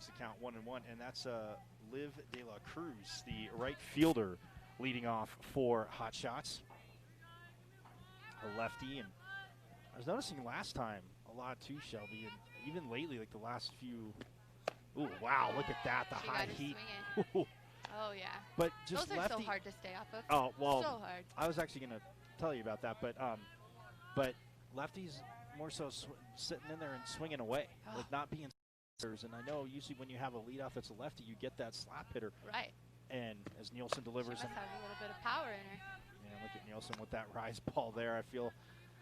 makes the count 1-1, and that's Liv De La Cruz, the right fielder, leading off for Hotshots. A lefty, and I was noticing last time a lot too, Shelby, and even lately, like the last few. Ooh, wow! Look at that, the high heat. Oh yeah. But just those are lefty. so hard to stay off of. Oh well. So hard. I was actually going to tell you about that, but lefties more so sitting in there and swinging away, like not being. And I know usually when you have a leadoff that's a lefty, you get that slap hitter. Right. And as Nielsen delivers, she must have a little bit of power in her. Yeah, look at Nielsen with that rise ball there. I feel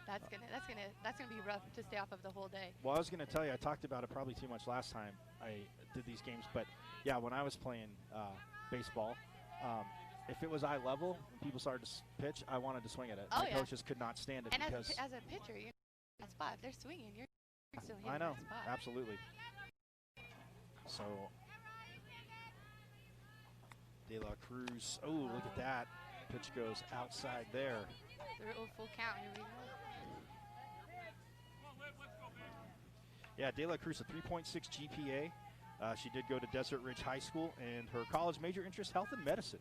that's gonna be rough to stay off of the whole day. Well, I was gonna tell you, I talked about it probably too much last time I did these games, but yeah, when I was playing baseball, if it was eye level, when people started to pitch, I wanted to swing at it. My coaches could not stand it. And because as a pitcher, you're in that spot. If they're swinging, you're still hitting I know, that spot. Absolutely. So, De La Cruz, oh, look at that. Pitch goes outside there. The full count, here we go. Yeah, De La Cruz, a 3.6 GPA. She did go to Desert Ridge High School, and her college major interest, health and medicine.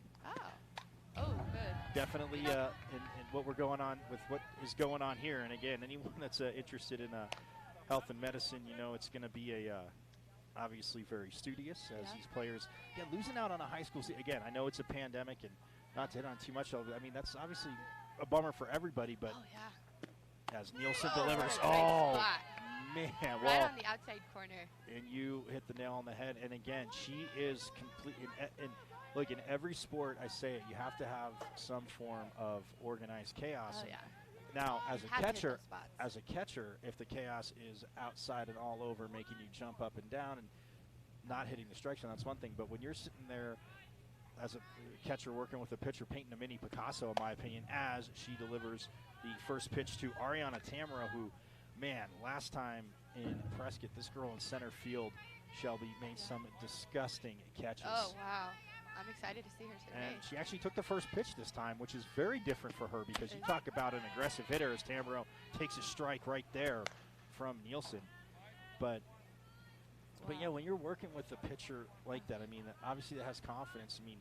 Oh, good. Definitely in what we're going on with what is going on here. And again, anyone that's interested in health and medicine, you know, it's going to be a obviously very studious as these players. Again, losing out on a high school season. Again, I know it's a pandemic and not to hit on too much of it. I mean, that's obviously a bummer for everybody, but as Nielsen delivers, man, right on the outside corner. And you hit the nail on the head. And again, she is complete. And look, in every sport, I say it, you have to have some form of organized chaos. Oh, yeah. Now, as a catcher, if the chaos is outside and all over, making you jump up and down and not hitting the strike zone, that's one thing. But when you're sitting there as a catcher working with a pitcher, painting a mini Picasso, in my opinion, as she delivers the first pitch to Ariana Tamara, who, man, last time in Prescott, this girl in center field, Shelby, made some disgusting catches. Oh, wow. I'm excited to see her today. And she actually took the first pitch this time, which is very different for her because you talk about an aggressive hitter as Tamara takes a strike right there from Nielsen. But yeah, when you're working with a pitcher like that, I mean, obviously that has confidence. I mean,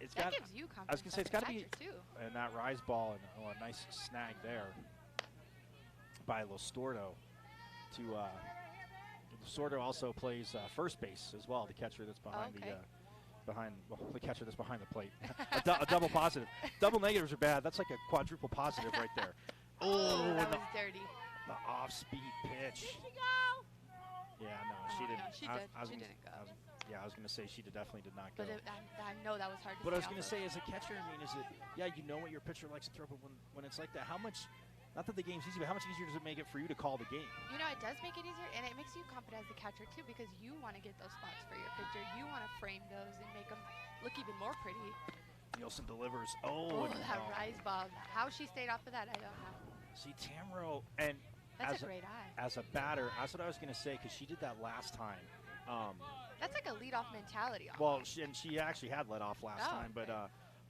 it's that gives you confidence. I was going to say it's got to be too. And that rise ball and a nice snag there by Lostordo to Lostordo also plays first base as well, the catcher that's behind the catcher that's behind the plate. a double positive. Double negatives are bad. That's like a quadruple positive right there. Oh, that was dirty. The off-speed pitch. Did she go? Yeah, no, she didn't. No, she didn't go. I was going to say she definitely did not go. But I know that was hard to But I was going to off say, as a catcher, I mean, is it, yeah, you know what your pitcher likes to throw, but when it's like that, how much, not that the game's easy, but how much easier does it make it for you to call the game? You know, it does make it easier, and it makes you confident as a catcher, too, because you want to get those spots for your pitcher. You want to frame those and make them look even more pretty. Nielsen delivers. That rise ball. How she stayed off of that, I don't know. See, Tamro, and that's a great eye. As a batter, that's what I was going to say, because she did that last time. That's like a leadoff mentality. Almost. Well, she actually had led off last time, okay.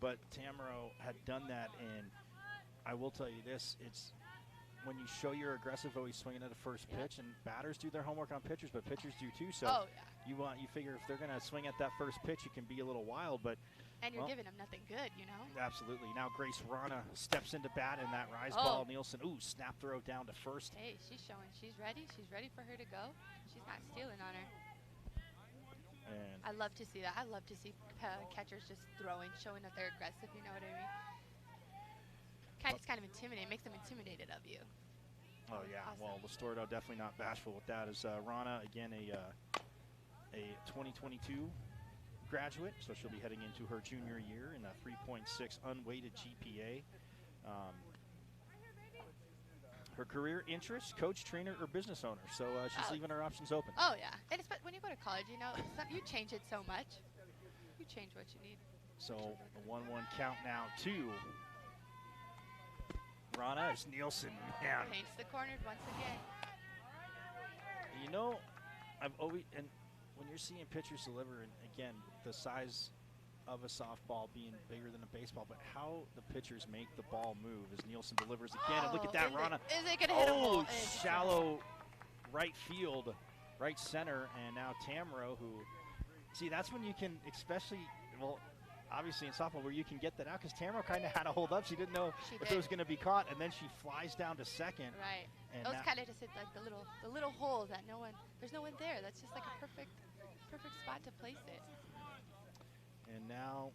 but Tamro had done that, and I will tell you this: it's when you show you're aggressive, always swinging at the first pitch, and batters do their homework on pitchers, but pitchers do too. So you figure if they're going to swing at that first pitch, it can be a little wild, but. And you're giving them nothing good, you know? Absolutely. Now Grace Rana steps into bat in that rise ball. Nielsen, snap throw down to first. Hey, she's showing she's ready. She's ready for her to go. She's not stealing on her. And I love to see that. I love to see catchers just throwing, showing that they're aggressive, you know what I mean? It's kind of intimidating. It makes them intimidated of you. Oh, yeah. Awesome. Well, Lostordo definitely not bashful with that. As Rana, again, a 2022 graduate, so she'll be heading into her junior year in a 3.6 unweighted GPA. Her career interests, coach, trainer, or business owner. So she's leaving her options open. Oh, yeah. And when you go to college, you know, you change it so much. You change what you need. So a 1-1 count now to Rana as Nielsen. Man. Paints the corners once again. You know, I've always, and when you're seeing pitchers deliver, and again, the size of a softball being bigger than a baseball, but how the pitchers make the ball move as Nielsen delivers again. And look at that, Rana. Is it going to hit a hole? Shallow right field. right center, and now Tamro, who, see, that's when you can, especially, well, obviously in softball, where you can get that out, because Tamro kind of had to hold up. She didn't know if it was going to be caught, and then she flies down to second. Right. And it was kind of just like the little hole that there's no one there. That's just like a perfect spot to place it. And now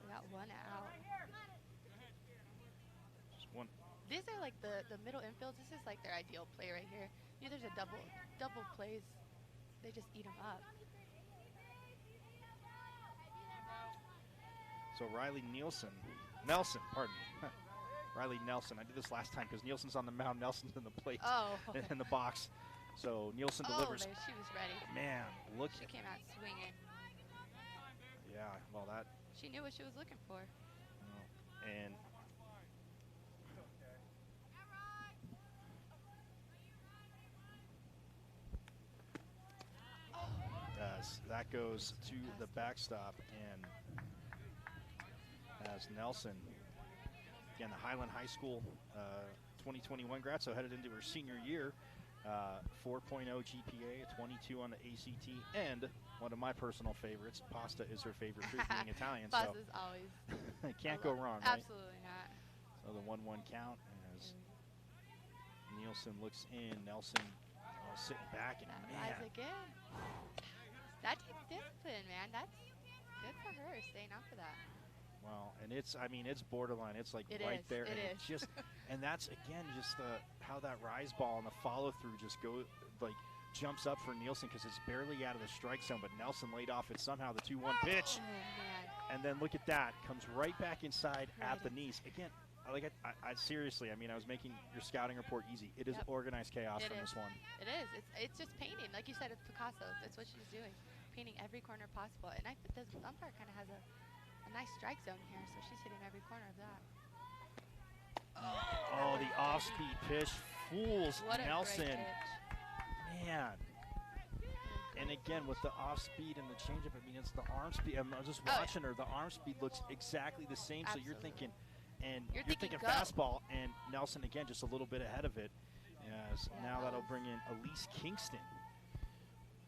we got one out. Just one. These are like the middle infields. This is like their ideal play right here. There's a double plays. They just eat them up. So Riley Nelson, pardon me. Riley Nelson. I did this last time because Nielsen's on the mound. Nelson's in the plate. Oh. In the box. So Nielsen delivers. Oh, she was ready. Man, look. She came out swinging. Yeah, well that. She knew what she was looking for. And that goes to the backstop, and as Nelson, again, the Highland High School 2021 grad, so headed into her senior year, 4.0 GPA, 22 on the ACT, and one of my personal favorites, pasta is her favorite food, being Italian. Pasta's always. Can't go wrong, right? Absolutely not. So the 1-1 count as Nielsen looks in, Nelson sitting back, and man. Rise again. That takes discipline, man. That's good for her, staying up for that. Well, and it's borderline. It's like right there. It and is. Just, and that's again just how that rise ball and the follow through just jumps up for Nielsen because it's barely out of the strike zone. But Nelson laid off it somehow. The 2-1 pitch, and then look at that, comes right back inside at the knees again. I seriously, I was making your scouting report easy. It is organized chaos from this one. It is. It's just painting, like you said, it's Picasso. That's what she's doing, painting every corner possible. And the umpire kind of has a nice strike zone here, so she's hitting every corner of that. Oh, the off-speed pitch fools Nelson. Man. And again, with the off-speed and the changeup, it's the arm speed. I'm just watching her. The arm speed looks exactly the same. Absolutely. So you're thinking. And you're thinking fastball, and Nelson again just a little bit ahead of it. Now that'll bring in Elise Kingston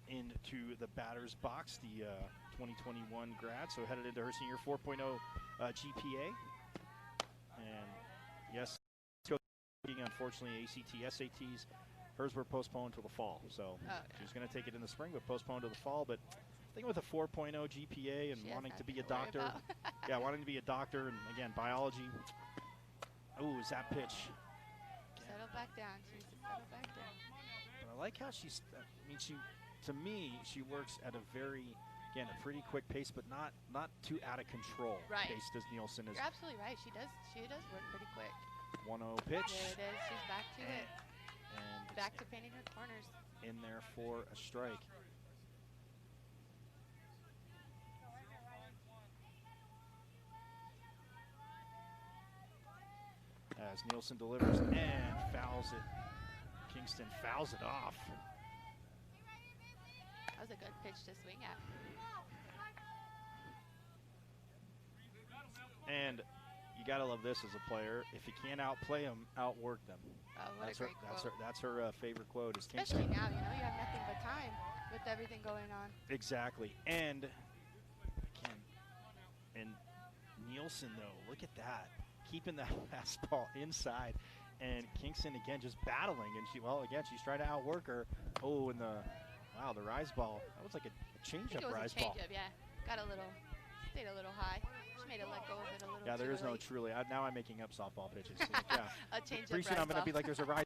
into the batter's box, the 2021 grad, so headed into her senior 4.0 GPA. And yes, unfortunately ACT, SATs, hers were postponed till the fall. So she's going to take it in the spring, but postponed to the fall. But I think with a 4.0 GPA and wanting to be a doctor, wanting to be a doctor, and again, biology. Oh, is that pitch? Settle back down. She needs to settle back down. But I like how she's, to me, she works at a very, again, a pretty quick pace, but not too out of control pace as Nielsen is. You're absolutely right. She does work pretty quick. 1-0 pitch. There it is. She's back to it. And back to painting her corners. In there for a strike. As Nielsen delivers and fouls it. Kingston fouls it off. That was a good pitch to swing at. And you gotta love this as a player. If you can't outplay them, outwork them. Oh, what a great quote. That's her favorite quote. Is especially Kingston. now, you have nothing but time with everything going on. Exactly. And Nielsen though, look at that. Keeping that fastball inside, and Kingston again just battling, and she's trying to outwork her. Oh, and the rise ball, that was like a changeup rise ball. Yeah, stayed a little high. She made it let go of it a little. Yeah, there is no truly. Now I'm making up softball pitches. So, yeah, a changeup. Pretty soon I'm going to be like, there's a rise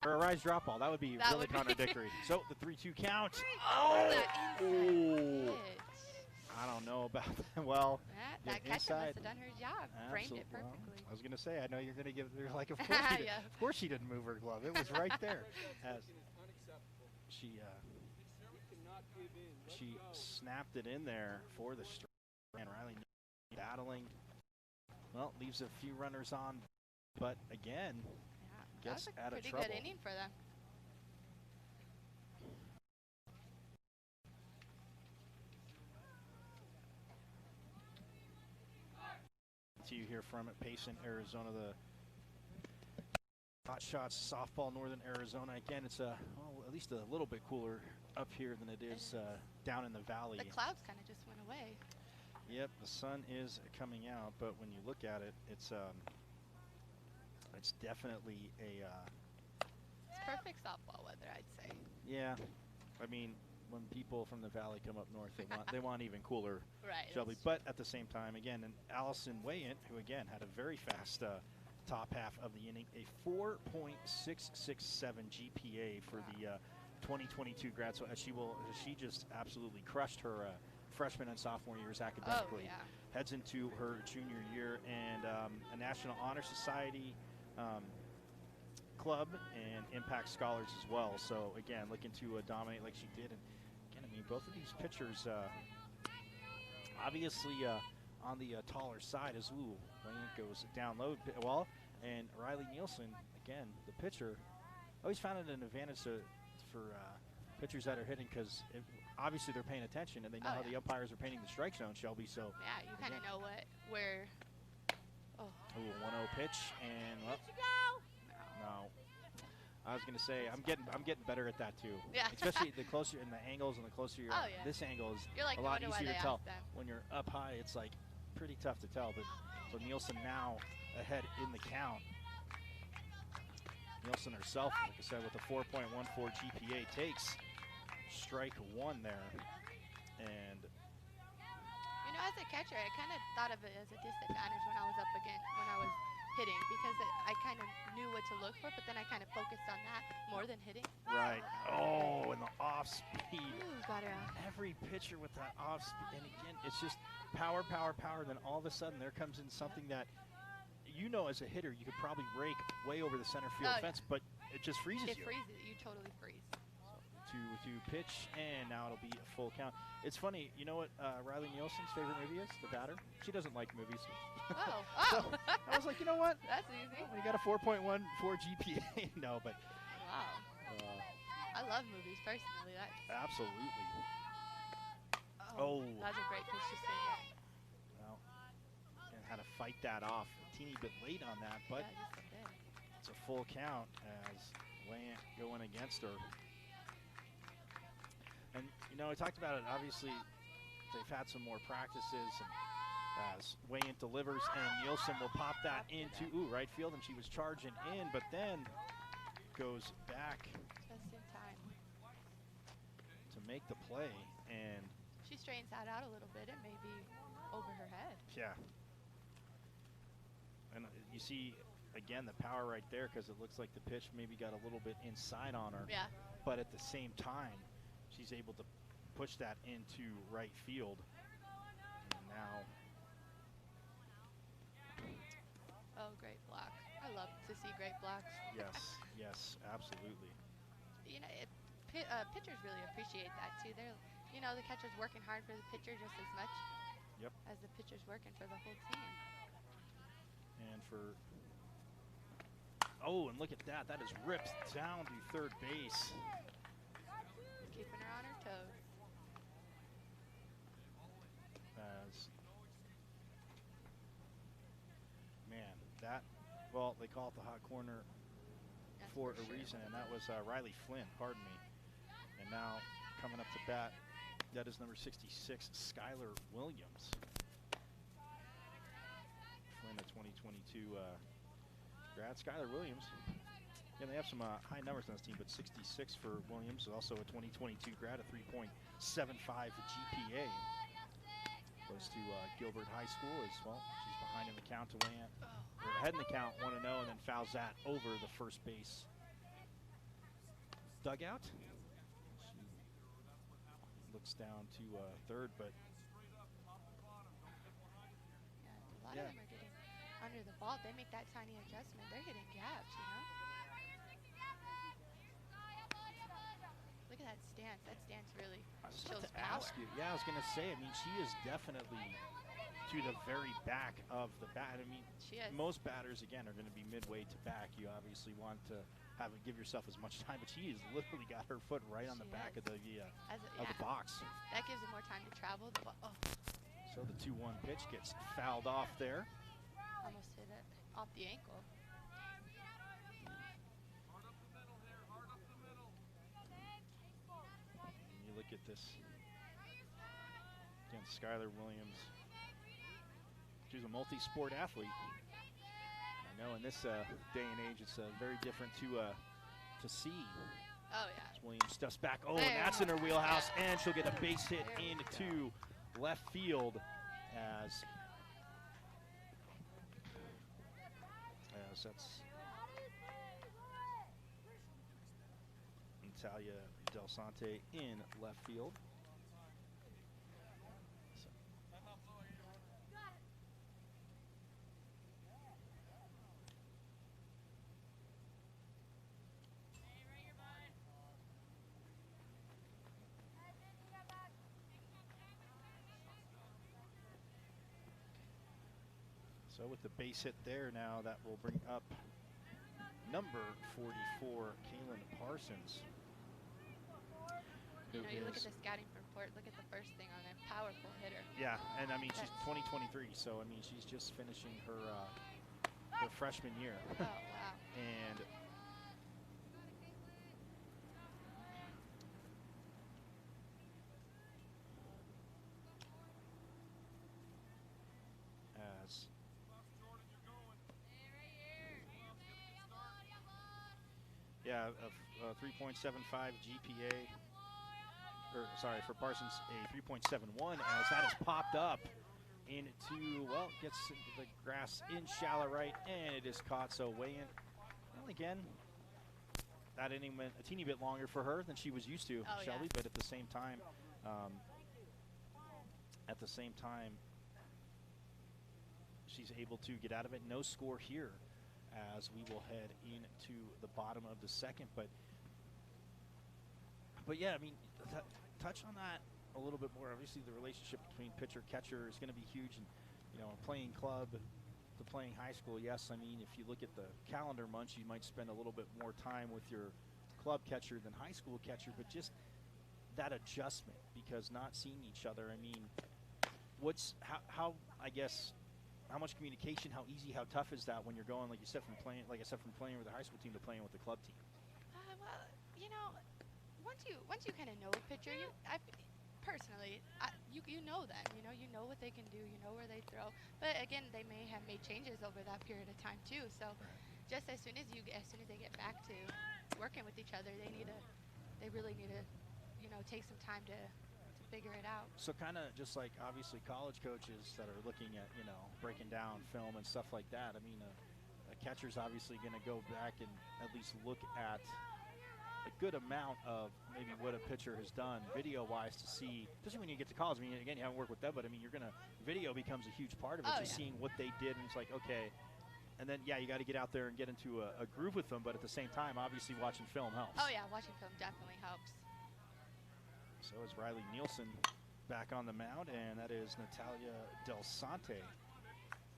or a rise drop ball. That would be really contradictory. So the 3-2 count. Oh, that inside pitch. I don't know about that. Well, that catcher must have done her job. Framed it perfectly. Well, I was going to say, I know you're going to give her, like, of course she didn't move her glove. It was right there. As she snapped it in there for the strike. And Riley battling. Well, leaves a few runners on, but again, gets out of trouble. Pretty good inning for them. You hear from it, Payson, Arizona, the Hotshots softball, Northern Arizona. Again, it's at least a little bit cooler up here than it is down in the valley. The clouds kind of just went away. Yep, the sun is coming out, but when you look at it, it's definitely a. It's perfect softball weather, I'd say. Yeah, I mean, when people from the valley come up north, they want even cooler. Right. Shelby, but at the same time, again, and Allison Wayant, who again had a very fast top half of the inning, a 4.667 GPA for the 2022 grad. So she just absolutely crushed her freshman and sophomore years academically. Oh, yeah. Heads into her junior year, and a National Honor Society club and Impact Scholars as well. So again, looking to dominate like she did. And again, I mean, both of these pitchers obviously on the taller side as Wayne goes down low well, and Riley Nielsen, again, the pitcher, always found it an advantage for pitchers that are hitting, because obviously they're paying attention and they know how the umpires are painting the strike zone, Shelby. So yeah, you kind of know where. Oh. Ooh, 1-0 pitch, and well, no. I was gonna say I'm getting better at that too. Yeah. Especially the closer in the angles and the closer you're. Oh, yeah. This angle is like, a lot easier to tell. them. When you're up high, it's like pretty tough to tell. But so Nielsen now ahead in the count. Nielsen herself, like I said, with a 4.14 GPA, takes strike one there. And you know, as a catcher, I kind of thought of it as a disadvantage when I was hitting, because I kind of knew what to look for, but then I kind of focused on that more than hitting. Right. Oh, and the off speed. Ooh, got her out. Every pitcher with that off speed, and again, it's just power, power, power. Then all of a sudden, there comes in something that, you know, as a hitter, you could probably rake way over the center field fence, but it just freezes you. It freezes. You totally freeze. To pitch, and now it'll be a full count. It's funny, you know what Riley Nielsen's favorite movie is? The Batter. She doesn't like movies. Oh. So I was like, you know what? That's easy. When you got a 4.14 GPA, no, but. Wow. I love movies personally. Absolutely. Oh. That's a great pitch to swing at. Well, and had to fight that off a teeny bit late on that, but it's a full count as Wayant going against her. And, you know, I talked about it. Obviously, they've had some more practices. And as Wayant delivers, and Nielsen will pop that into right field. And she was charging in, but then goes back just in time to make the play. And she straightens that out a little bit. It may be over her head. Yeah. And you see, again, the power right there, because it looks like the pitch maybe got a little bit inside on her. Yeah. But at the same time, she's able to push that into right field. And now. Oh, great block. I love to see great blocks. Yes, absolutely. You know, pitchers really appreciate that too. You know, the catcher's working hard for the pitcher just as much as the pitcher's working for the whole team. And and look at that. That is ripped down to third base. Keeping her on her toes. They call it the hot corner for a reason, and that was Riley Flynn, pardon me. And now coming up to bat, that is number 66, Skylar Williams. Flynn, a 2022 grad. Skylar Williams. Yeah, they have some high numbers on this team, but 66 for Williams, also a 2022 grad, a 3.75 GPA. Goes to Gilbert High School as well. She's behind in the count to Wayant. Or ahead in the count, 1-0, and then fouls that over the first base dugout. She looks down to third, but a lot of them are getting under the ball. They make that tiny adjustment. They're hitting gaps, you know. Look at that stance. That stance really shows power. Yeah, I was going to say, I mean, she is definitely to the very back of the bat. I mean, most batters, again, are going to be midway to back. You obviously want to give yourself as much time, but she has literally got her foot right on the back of the box. That gives them more time to travel. So the 2-1 pitch gets fouled off there. Almost hit it off the ankle. look at this. Again, Skylar Williams. She's a multi-sport athlete. I know in this day and age, it's very different to see. Oh, yeah. As Williams steps back. Oh, and that's in her wheelhouse, and she'll get a base hit into left field as that's Natalia Delsante in left field. So with the base hit there now, that will bring up number 44, Kaelin Parsons. You know, you look at the scouting report, look at the first thing on it, powerful hitter. Yeah, and I mean, she's 2023, so I mean, she's just finishing her freshman year. Oh, wow. And as yeah, a 3.75 GPA, or sorry, for Parsons, a 3.71, as that has popped up into, well, gets into the grass in shallow right, and it is caught, so weigh in. Well, again, that inning went a teeny bit longer for her than she was used to, Shelby, but at the same time, she's able to get out of it. No score here, as we will head into the bottom of the second. But yeah, I mean, touch on that a little bit more. Obviously, the relationship between pitcher-catcher is going to be huge. And, you know, playing club to playing high school, yes, I mean, if you look at the calendar months, you might spend a little bit more time with your club catcher than high school catcher. But just that adjustment, because not seeing each other, I mean, how much communication, how easy, how tough is that when you're going, like you said, from playing with the high school team to playing with the club team? Well, you know, once you kind of know a pitcher, you know them. You know what they can do. You know where they throw. But again, they may have made changes over that period of time too. So, just as soon as they get back to working with each other, they really need to, take some time to figure it out. So kind of just like obviously college coaches that are looking at, breaking down film and stuff like that. I mean, a catcher's obviously going to go back and at least look at a good amount of maybe what a pitcher has done video-wise to see, especially when you get to college. I mean, again, you haven't worked with them, but I mean, video becomes a huge part of it. Seeing what they did, and it's like, okay. And then, yeah, you got to get out there and get into a groove with them, but at the same time, obviously watching film helps. Oh, yeah, watching film definitely helps. So is Riley Nielsen back on the mound, and that is Natalia Delsante.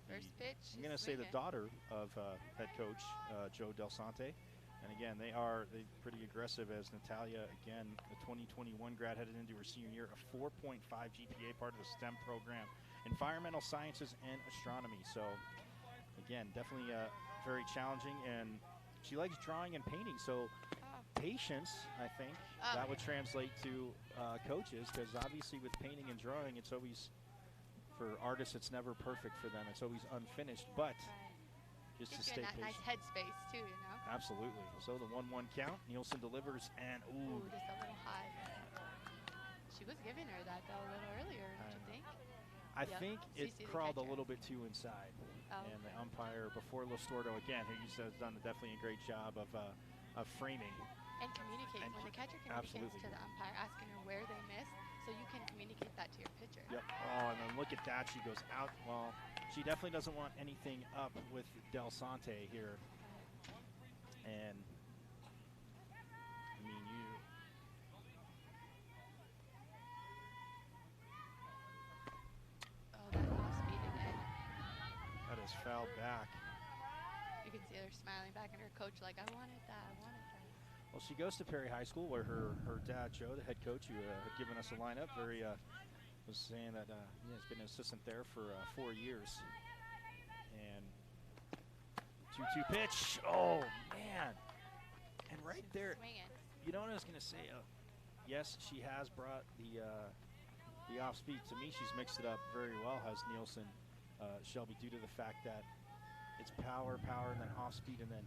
First pitch. I'm going to say the daughter of head coach Joe Delsante. And again, they're pretty aggressive, as Natalia, again, a 2021 grad headed into her senior year, a 4.5 GPA, part of the STEM program, environmental sciences and astronomy. So again, definitely very challenging, and she likes drawing and painting. So patience, I think, that would translate to coaches, because obviously with painting and drawing, it's always, for artists, it's never perfect for them. It's always unfinished, but just to stay patient. Nice headspace too, Absolutely. So the 1-1 count, Nielsen delivers, and ooh, just a little high. She was giving her that though a little earlier, don't you think? I think it crawled a little bit too inside. And the umpire before Listordo, again, who has done definitely a great job of framing. And communicate. When the catcher communicates to the umpire, asking her where they missed, so you can communicate that to your pitcher. Yep. Oh, and then look at that. She goes out. Well, she definitely doesn't want anything up with Delsante here. And, I mean, Oh, that off speed again. That is fouled back. You can see her smiling back at her coach like, I wanted that, I wanted that. Well, she goes to Perry High School, where her dad, Joe, the head coach, who had given us a lineup, was saying that he has been an assistant there for 4 years. And 2-2 pitch. Oh, man. And right there, you know what I was going to say? yes, she has brought the off speed. To me, she's mixed it up very well, has Nielsen, Shelby, due to the fact that it's power, and then off speed, and then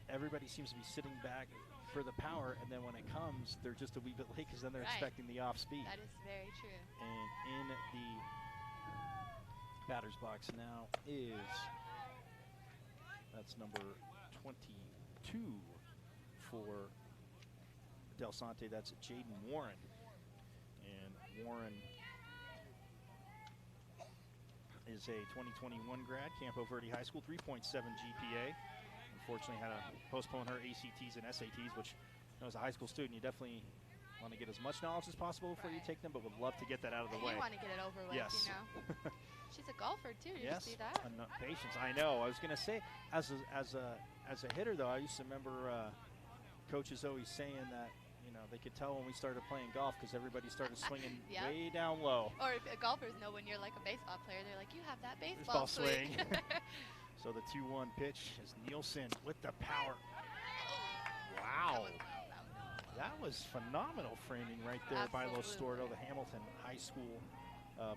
everybody seems to be sitting back for the power, and then when it comes, they're just a wee bit late because then they're expecting the off speed. That is very true. And in the batter's box now is, that's number 22 for Delsante. That's Jaden Warren. And Warren is a 2021 grad, Campo Verde High School, 3.7 GPA. Unfortunately, had to postpone her ACTs and SATs, which, as a high school student, you definitely want to get as much knowledge as possible before you take them, but would love to get that out of the way. You want to get it over with, yes. you know. She's a golfer too. Did yes. you see that? Patience. I know. I was going to say, as a hitter though, I used to remember coaches always saying that, you know, they could tell when we started playing golf because everybody started swinging way down low. Or if golfers know when you're like a baseball player, they're like, you have that baseball swing. So the 2-1 pitch is Nielsen with the power. Wow. That was phenomenal framing right there by Los Stordo, the Hamilton High School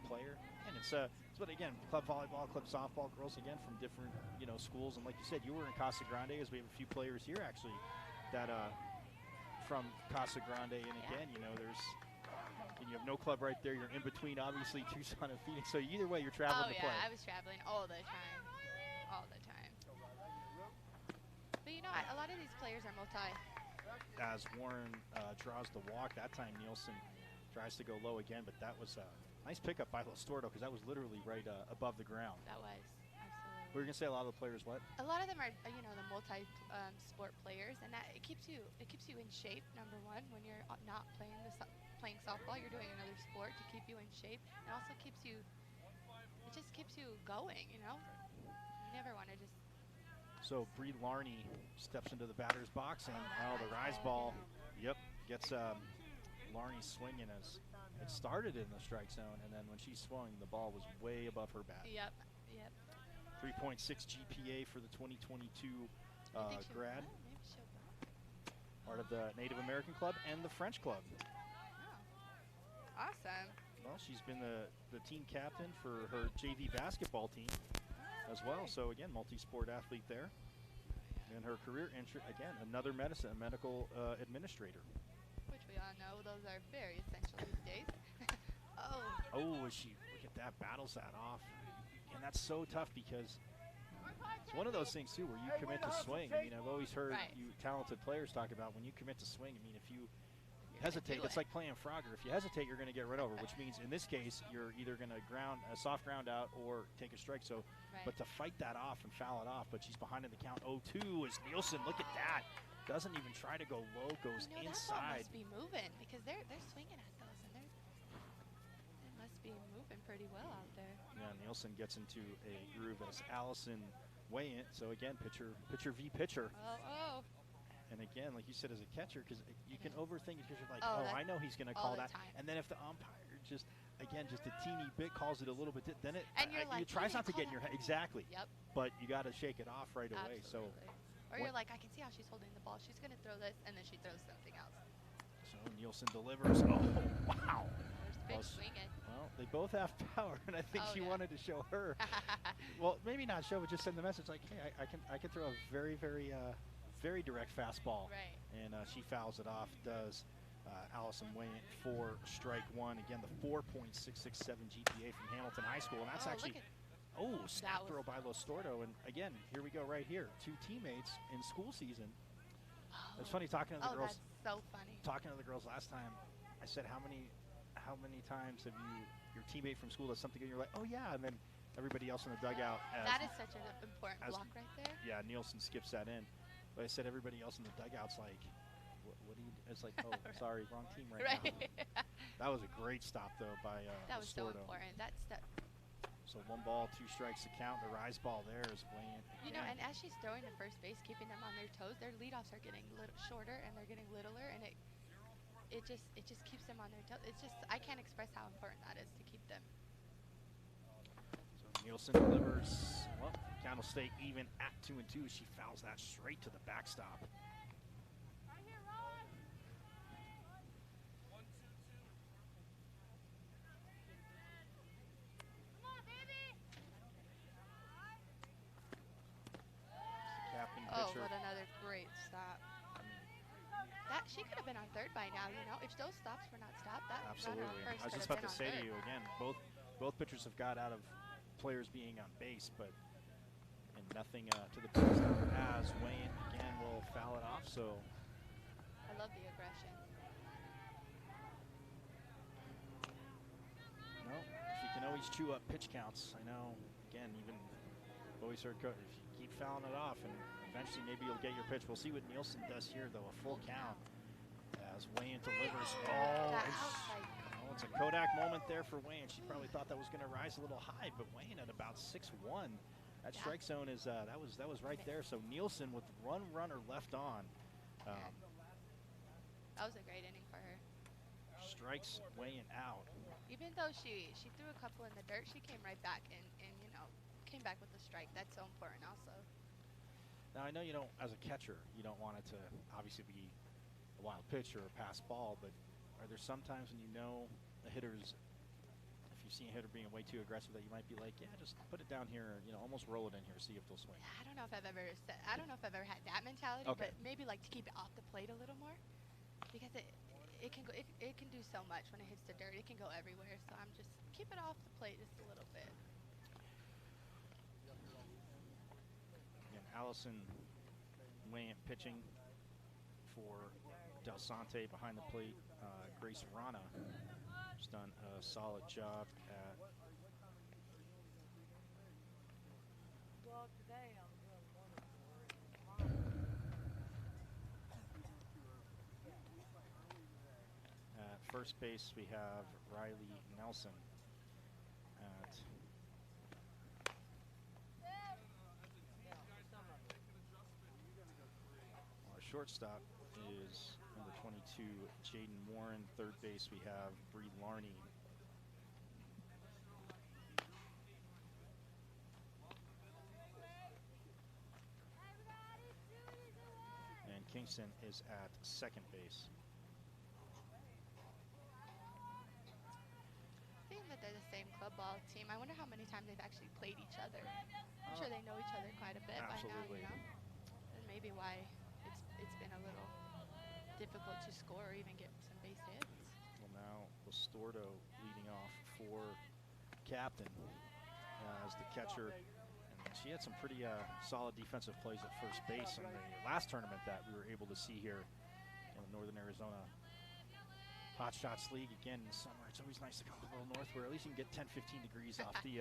player. And it's but again, club volleyball, club softball girls, again, from different, you know, schools. And like you said, you were in Casa Grande, as we have a few players here, actually, that from Casa Grande. And again, you know, and you have no club right there. You're in between, obviously, Tucson and Phoenix. So either way, you're traveling to play. I was traveling all the time. All the time. But you know, a lot of these players are multi. As Warren draws the walk, that time Nielsen tries to go low again, but that was a nice pickup by Los Stordo because that was literally right above the ground. That was, absolutely. We were going to say a lot of the players what? A lot of them are, you know, the multi-sport players, and that it keeps you in shape, number one, when you're not playing softball, you're doing another sport to keep you in shape. It also keeps you, it just keeps you going, you know? You never want to just. So Bree Larney steps into the batter's box, and the rise ball, gets Larney swinging as it started in the strike zone, and then when she swung, the ball was way above her bat. Yep. 3.6 GPA for the 2022 grad. Maybe she'll Part of the Native American Club and the French Club. Oh. Awesome. Well, she's been the team captain for her JV basketball team as well. So again, multi-sport athlete there. And her career entry, again, another medical administrator. Which we all know, those are very essential these days. Look at that, battles that off. And that's so tough because it's one of those things too where you commit to swing. I mean, I've always heard you talented players talk about when you commit to swing. I mean, if you hesitate, it's like playing Frogger. If you hesitate, you're going to get run over, which means in this case, you're either going to soft ground out or take a strike. So, but to fight that off and foul it off, but she's behind in the count. 0-2 is Nielsen. Look at that. Doesn't even try to go low, goes inside. That ball must be moving because they're swinging at those, and it must be moving pretty well out there. Yeah, Nielsen gets into a groove as Allison weigh in. So again, pitcher v. pitcher. Oh. And again, like you said, as a catcher, because you can overthink it because you're like, I know he's going to call that. And then if the umpire just a teeny bit calls it a little bit, then it you try not to get in your head. Exactly. Yep. But you got to shake it off right away. So. Or you're like, I can see how she's holding the ball. She's going to throw this, and then she throws something else. So Nielsen delivers. Oh, wow. First pitch swinging. Well, they both have power, and I think she wanted to show her. Well, maybe not show, but just send the message like, hey, I can throw a very, very, very direct fastball. Right. And she fouls it off. Does Allison Wayne for strike one? Again, the 4.667 GPA from Hamilton High School, and that's actually. Snap throw by Los Stordo. And again, here we go right here. Two teammates in school season. It's funny talking to the girls. That's so funny. Talking to the girls last time, I said, how many times have your teammate from school does something and you're like, oh yeah, and then everybody else in the dugout. That is such an important block right there. Yeah, Nielsen skips that in. But I said everybody else in the dugout's like, what do you, it's like, oh, sorry, wrong team right now. That was a great stop though by that was Stordo. So important. So 1 ball, 2 strikes to count. The rise ball there is weighing. You know, and as she's throwing to first base, keeping them on their toes, their leadoffs are getting shorter and they're getting littler, and it just keeps them on their toes. It's just, I can't express how important that is to keep them. So Nielsen delivers. Well, count will stay even at 2-2. She fouls that straight to the backstop. she could have been on third by now, you know. If those stops were not stopped, that Absolutely. runner on first I was could just have about been to say on to you, again, both pitchers have got out of players being on base, but and nothing to the base as Wayne, again, will foul it off, so. I love the aggression. No, if you can always chew up pitch counts, I know, again, even always heard coach, if you keep fouling it off, and eventually maybe you'll get your pitch. We'll see what Nielsen does here, though, a full count as Wayne delivers. It's a Kodak moment there for Wayne. She probably thought that was going to rise a little high, but Wayne at about 6'1". That strike zone is that was right there. So Nielsen with one runner left on. That was a great inning for her. Strikes Wayne out. Even though she threw a couple in the dirt, she came right back and you know, came back with a strike. That's so important also. Now I know you don't, as a catcher, you don't want it to obviously be a wild pitch or a pass ball, but are there some times when you know the hitters, if you see a hitter being way too aggressive, that you might be like, yeah, just put it down here, you know, almost roll it in here, see if they'll swing? I don't know if I've ever had that mentality, but maybe like to keep it off the plate a little more, because it can go, it can do so much when it hits the dirt. It can go everywhere. So I'm just keep it off the plate just a little bit. And Allison Wayant pitching for Delsante behind the plate. Grace Rana has done a solid job at first base. We have Riley Nelson at our shortstop is number 22, Jaden Warren. Third base, we have Bree Larney. And Kingston is at second base. Seeing that they're the same club ball team, I wonder how many times they've actually played each other. I'm sure they know each other quite a bit by now, you know? And maybe why it's been a little difficult to score or even get some base hits. Well, now Listordo leading off for captain as the catcher. And she had some pretty solid defensive plays at first base in the last tournament that we were able to see here in the Northern Arizona Hotshots League. Again, in the summer, it's always nice to come a little north where at least you can get 10, 15 degrees off the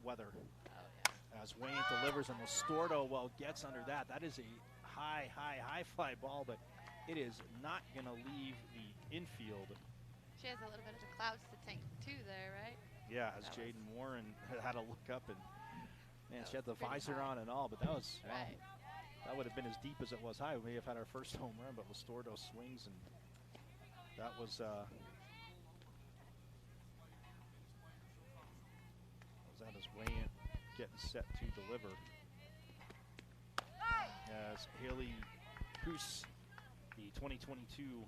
weather. Oh, yeah. As Wayne delivers, and Listordo, well, gets under that. That is a high fly ball, but it is not going to leave the infield. She has a little bit of the clouds to tank too there, right? Yeah, as Jaden Warren had to look up, and man, she had the visor on and all, but that was right. That would have been as deep as it was high. We may have had our first home run, but Listordo swings, and that was that as Wayne getting set to deliver. As Haley Coos, the 2022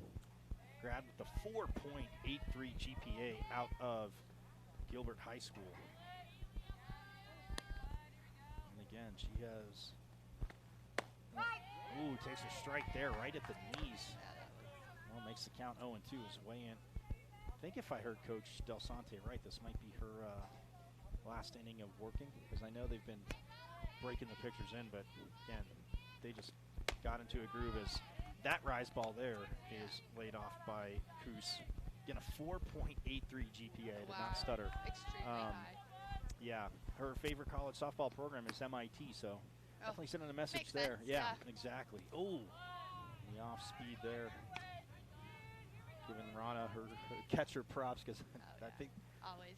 grad with the 4.83 GPA out of Gilbert High School. And again, she has, takes a strike there right at the knees. Well, makes the count 0-2 as Wayne. I think if I heard Coach Delsante right, this might be her last inning of working, because I know they've been breaking the pitchers in, but again, they just got into a groove as that rise ball there is laid off by Coos. Again, a 4.83 GPA, did not stutter. Extremely high. Yeah, her favorite college softball program is MIT, so definitely sending a message there. Sense, yeah, exactly. Oh, the off speed there. Giving Rana her catcher props, because I think always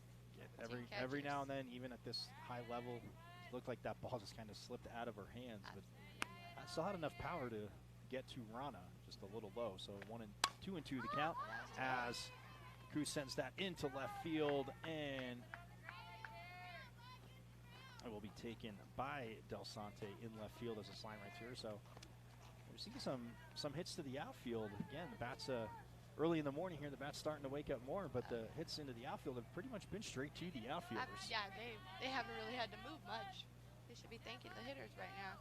every now and then, even at this high level, it looked like that ball just kind of slipped out of her hands. But I still had enough power to get to Rana, just a little low. So 2-2 the count as Coos sends that into left field, and it will be taken by Delsante in left field as a line right here. So we're seeing some hits to the outfield. Again, the bats early in the morning here, the bats starting to wake up more, but the hits into the outfield have pretty much been straight to the outfielders. Yeah, they haven't really had to move much. They should be thanking the hitters right now.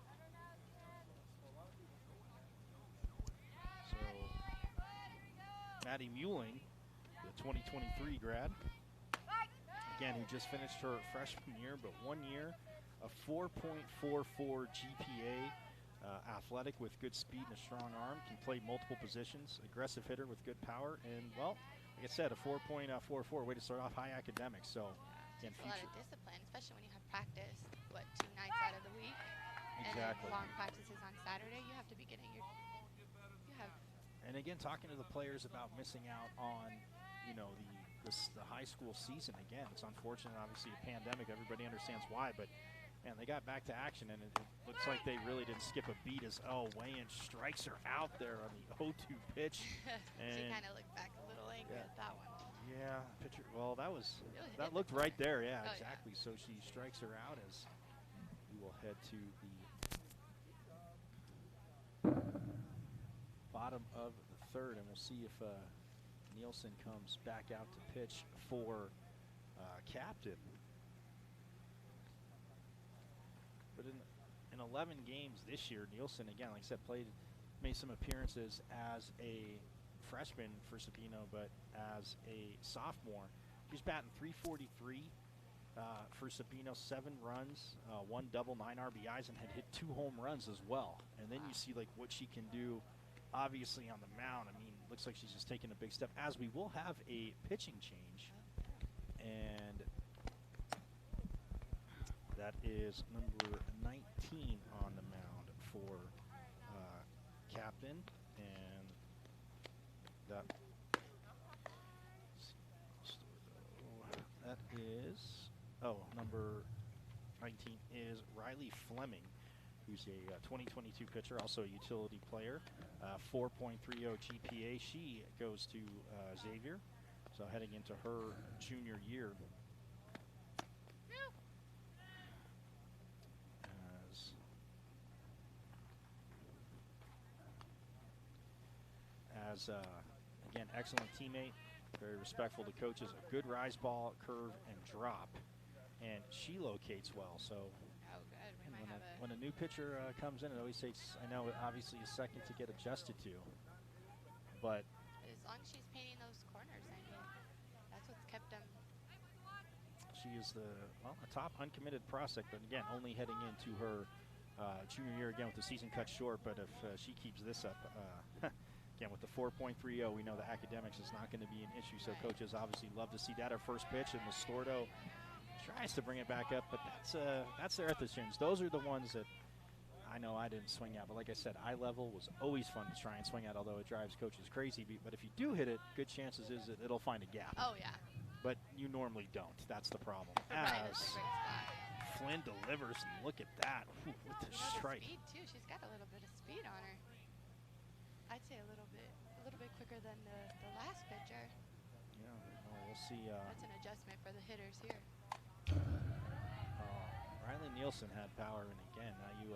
So Maddie Muelling, the 2023 grad. Again, who just finished her freshman year, but 1 year, a 4.44 GPA, athletic with good speed and a strong arm, can play multiple positions, aggressive hitter with good power, and, well, like I said, a 4.44, way to start off high academics. So, again, a lot of discipline, especially when you have practice, 2 nights out of the week? Exactly. And long practices on Saturday, you have to be getting your, And again, talking to the players about missing out on, you know, the high school season. Again, it's unfortunate, obviously a pandemic, everybody understands why, but man, they got back to action, and it looks like they really didn't skip a beat as Wayne strikes her out there on the 0-2 pitch. And she kind of looked back a little angry at that one. Yeah, pitcher. Well, that looked right there. Yeah, exactly. Yeah. So she strikes her out as we will head to the bottom of the third, and we'll see if Nielsen comes back out to pitch for captain. But in 11 games this year, Nielsen, again, like I said, made some appearances as a freshman for Sabino, but as a sophomore. She's batting .343 for Sabino, 7 runs, 1 double, 9 RBIs, and had hit 2 home runs as well. And then you see like what she can do, obviously on the mound. I mean, looks like she's just taking a big step, as we will have a pitching change. And that is number 19 on the mound for captain, and that is number 19 is Riley Fleming, who's a 2022 pitcher, also a utility player, 4.30 GPA. She goes to Xavier, so heading into her junior year. Again, excellent teammate, very respectful to coaches, a good rise ball, curve, and drop. And she locates well, so when a new pitcher comes in, it always takes, I know, obviously a second to get adjusted to. But as long as she's painting those corners, I mean, that's what's kept them. She is a top uncommitted prospect, but again, only heading into her junior year again with the season cut short. But if she keeps this up, again, with the 4.30, we know the academics is not going to be an issue, so coaches obviously love to see that. Her first pitch, and Mastordo tries to bring it back up, but that's there at the shins. Those are the ones that I know I didn't swing at, but like I said, eye level was always fun to try and swing at, although it drives coaches crazy. But if you do hit it, good chances is that it'll find a gap. Oh, yeah. But you normally don't. That's the problem. As Flynn delivers, and look at that. Ooh, with the strike. The speed, too. She's got a little bit of speed on her. I'd say a little bit quicker than the last pitcher. Yeah, well, we'll see. That's an adjustment for the hitters here. Riley Nielsen had power, and again, now you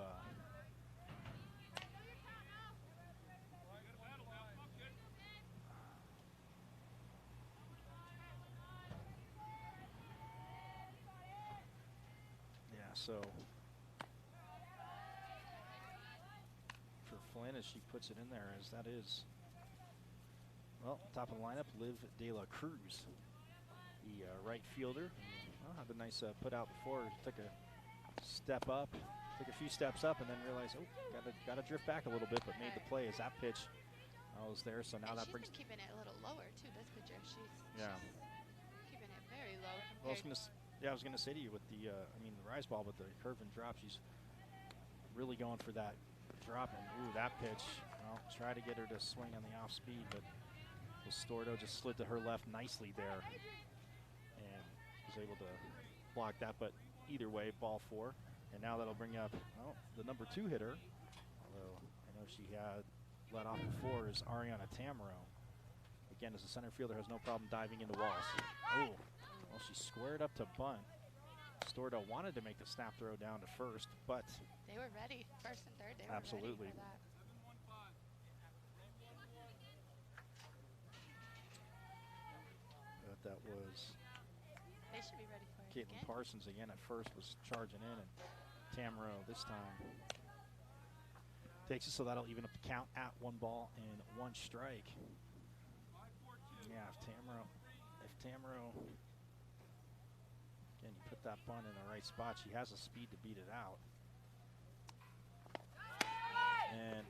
so for Flynn, as she puts it in there, as that is, well, top of the lineup, Liv De La Cruz, the right fielder. Well, had a nice put out before. Took a few steps up, and then realized, got to drift back a little bit, but made the play as that pitch was there. So now that brings. She's keeping it a little lower too. This pitcher, she's keeping it very low. Well, I was gonna say to you with the, the rise ball, but the curve and drop, she's really going for that drop. And that pitch. Well, try to get her to swing on the off speed, but Stordo just slid to her left nicely there, and was able to block that. But either way, ball 4, and now that'll bring up the number 2 hitter. Although I know she had let off before, is Ariana Tamaro. Again, as a center fielder, has no problem diving into walls. Oh, well, she squared up to bunt. Stordo wanted to make the snap throw down to first, but they were ready. First and third, they were absolutely ready for that. But that was. They should be ready for it. Kaelin Parsons again at first was charging in, and Tamaro this time takes it, so that'll even up the count at 1 ball and 1 strike. Yeah, if Tamaro, again, you put that bunt in the right spot, she has the speed to beat it out. And,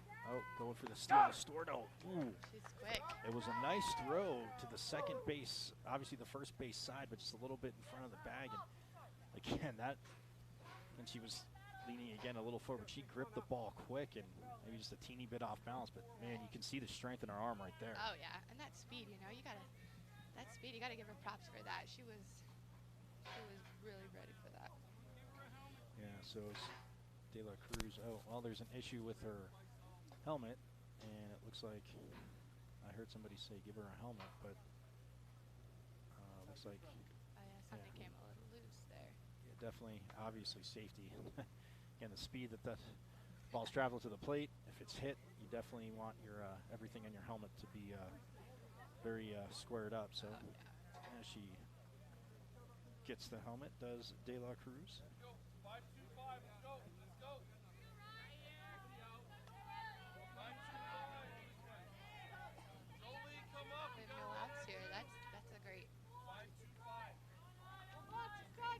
going for the steal. Stordo. Ooh. She's quick. It was a nice throw to the second base, obviously the first base side, but just a little bit in front of the bag. And again, and she was leaning again a little forward. She gripped the ball quick and maybe just a teeny bit off balance, but man, you can see the strength in her arm right there. Oh yeah, and that speed, you gotta give her props for that. She was really ready for that. Yeah, so it's De La Cruz. Oh, well, there's an issue with her helmet, and it looks like I heard somebody say give her a helmet, but looks like Something came a little loose there. Yeah, definitely, obviously safety. Again, the speed that ball's travel to the plate. If it's hit, you definitely want your everything in your helmet to be very squared up. So as she gets the helmet, does De La Cruz.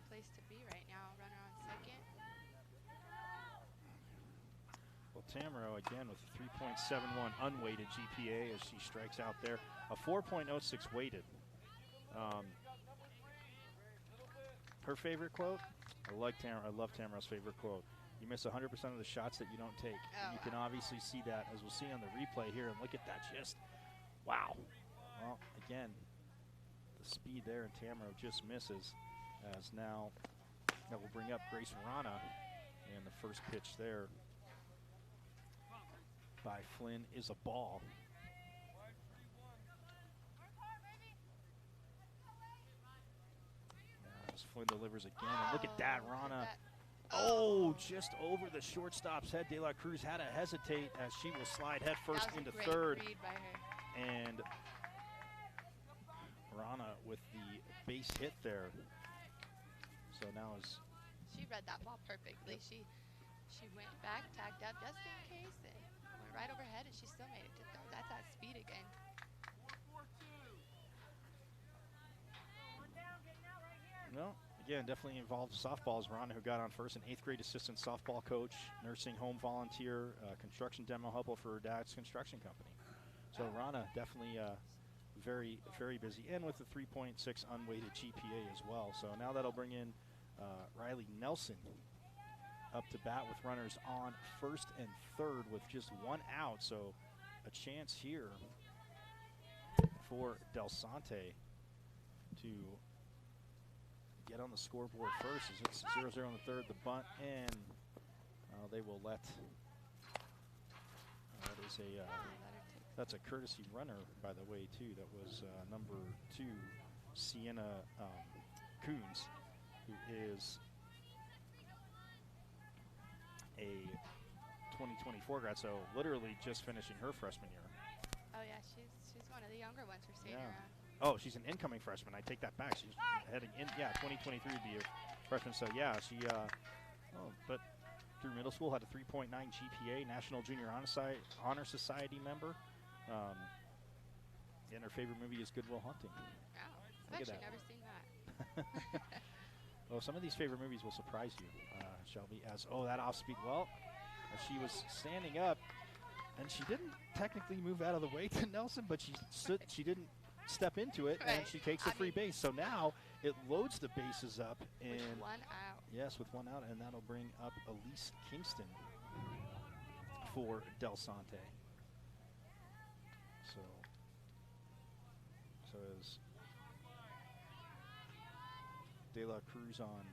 Place to be right now. Runner on second. Well, Tamaro again with a 3.71 unweighted GPA as she strikes out there. A 4.06 weighted. Her favorite quote? I love Tamaro's favorite quote. You miss 100% of the shots that you don't take. And you can obviously see that, as we'll see on the replay here. And look at that, just wow. Well, again, the speed there, and Tamaro just misses. As now that will bring up Grace Rana, and the first pitch there by Flynn is a ball. Now as Flynn delivers again, and look at that, Rana. Oh, just over the shortstop's head. De La Cruz had to hesitate as she will slide head first into third. Read by her. And Rana with the base hit there. So now she read that ball perfectly. Yep. She went back, tagged up just in case, and went right overhead, and she still made it to third. That's that speed again. No, again, definitely involved softballs. Rana, who got on first, an 8th grade assistant softball coach, nursing home volunteer, construction demo helper for her dad's construction company. So Rana definitely very, very busy, and with the 3.6 unweighted GPA as well. So now that'll bring in Riley Nielsen up to bat with runners on first and third with just one out. So a chance here for Delsante to get on the scoreboard first as it's 0-0 on the third. The bunt, and they will let that's a courtesy runner, by the way, too. That was number 2, Sienna Coons, who is a 2024 grad, so literally just finishing her freshman year. Oh yeah, she's one of the younger ones we're seeing around. Oh, she's an incoming freshman. I take that back. She's heading in. Yeah, 2023 would be a freshman. So yeah, she. But through middle school had a 3.9 GPA, National Junior Honor Society member. And her favorite movie is Good Will Hunting. Wow, I've actually never seen that. Well, some of these favorite movies will surprise you, Shelby. That off speed. Well, as she was standing up, and she didn't technically move out of the way to Nielsen, but she didn't step into it, and she takes a free base. So now it loads the bases up, and with one out. Yes, with one out, and that'll bring up Elise Kingston for Delsante. So as De La Cruz on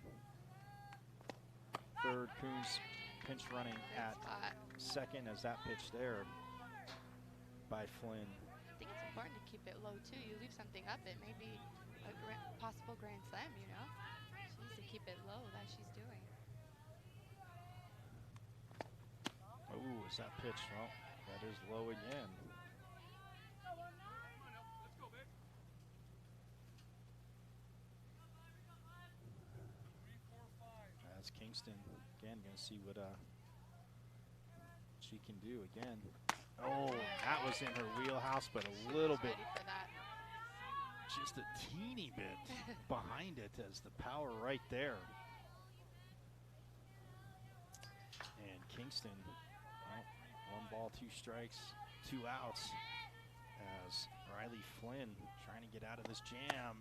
third, Coons pinch running at second as that pitch there by Flynn. I think it's important to keep it low too. You leave something up, it may be a possible grand slam, She needs to keep it low, that she's doing. Oh, is that pitch? Well, that is low again. That's Kingston again. Going to see what she can do again. Oh, that was in her wheelhouse, but a little bit. just a teeny bit behind it as the power right there. And Kingston, well, 1 ball, 2 strikes, 2 outs as Riley Flynn trying to get out of this jam.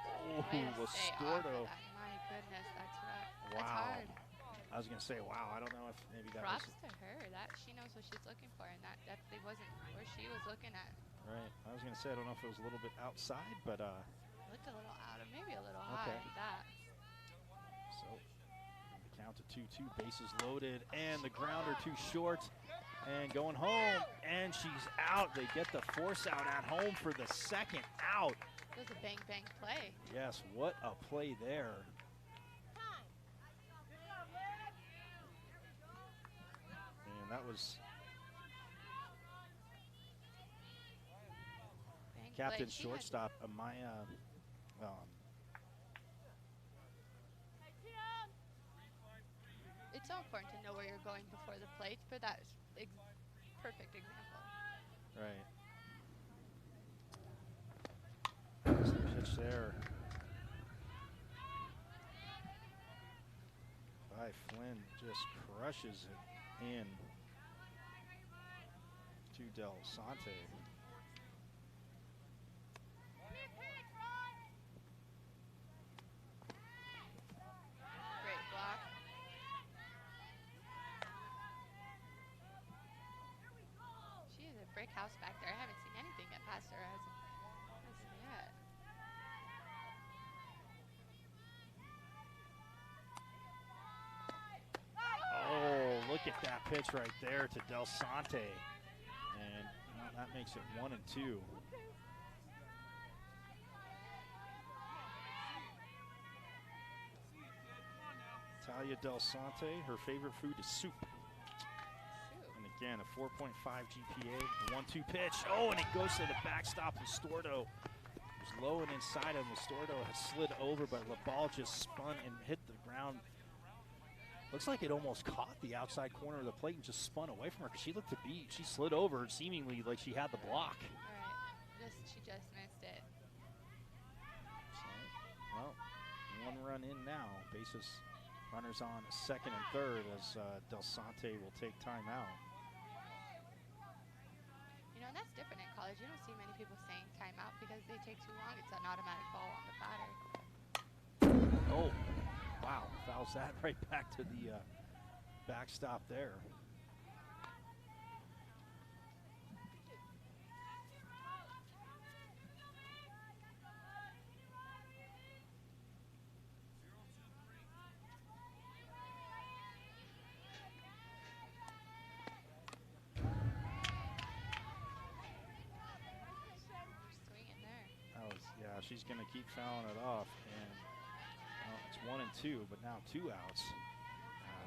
Oh, Listordo. My goodness, that's rough. Wow. That's hard. I was going to say, wow, I don't know if maybe that Props was... to her. That she knows what she's looking for, and that definitely wasn't where she was looking at. Right. I was going to say, I don't know if it was a little bit outside, but... Looked a little out, or maybe a little high like that. So, the count to 2-2, bases loaded, and the grounder too short, and going home, and she's out. They get the force out at home for the second out. It was a bang-bang play. Yes, what a play there. And that was captain shortstop Amaya. It's so important to know where you're going before the plate, but that's perfect example. Right. Pitch there by Flynn, just crushes it in to Delsante. Great block. She is a brick house back there. I haven't seen anything get past her as yet. Oh, look at that pitch right there to Delsante. And that makes it 1-2. Talia Delsante, her favorite food is soup. And again, a 4.5 GPA, 1-2 pitch. Oh, and it goes to the backstop. Listordo was low and inside him. Listordo had slid over, but the ball just spun and hit the ground. Looks like it almost caught the outside corner of the plate and just spun away from her because she looked to be, she slid over seemingly like she had the block. Right. She just missed it. So, well, 1 run in now. Bases, runners on second and third as Delsante will take time out. You know, that's different in college. You don't see many people saying timeout because they take too long. It's an automatic ball on the batter. Oh. Wow, fouls that right back to the backstop there. Swinging there. That was, yeah, she's going to keep fouling it off. And it's 1-2, but now 2 outs.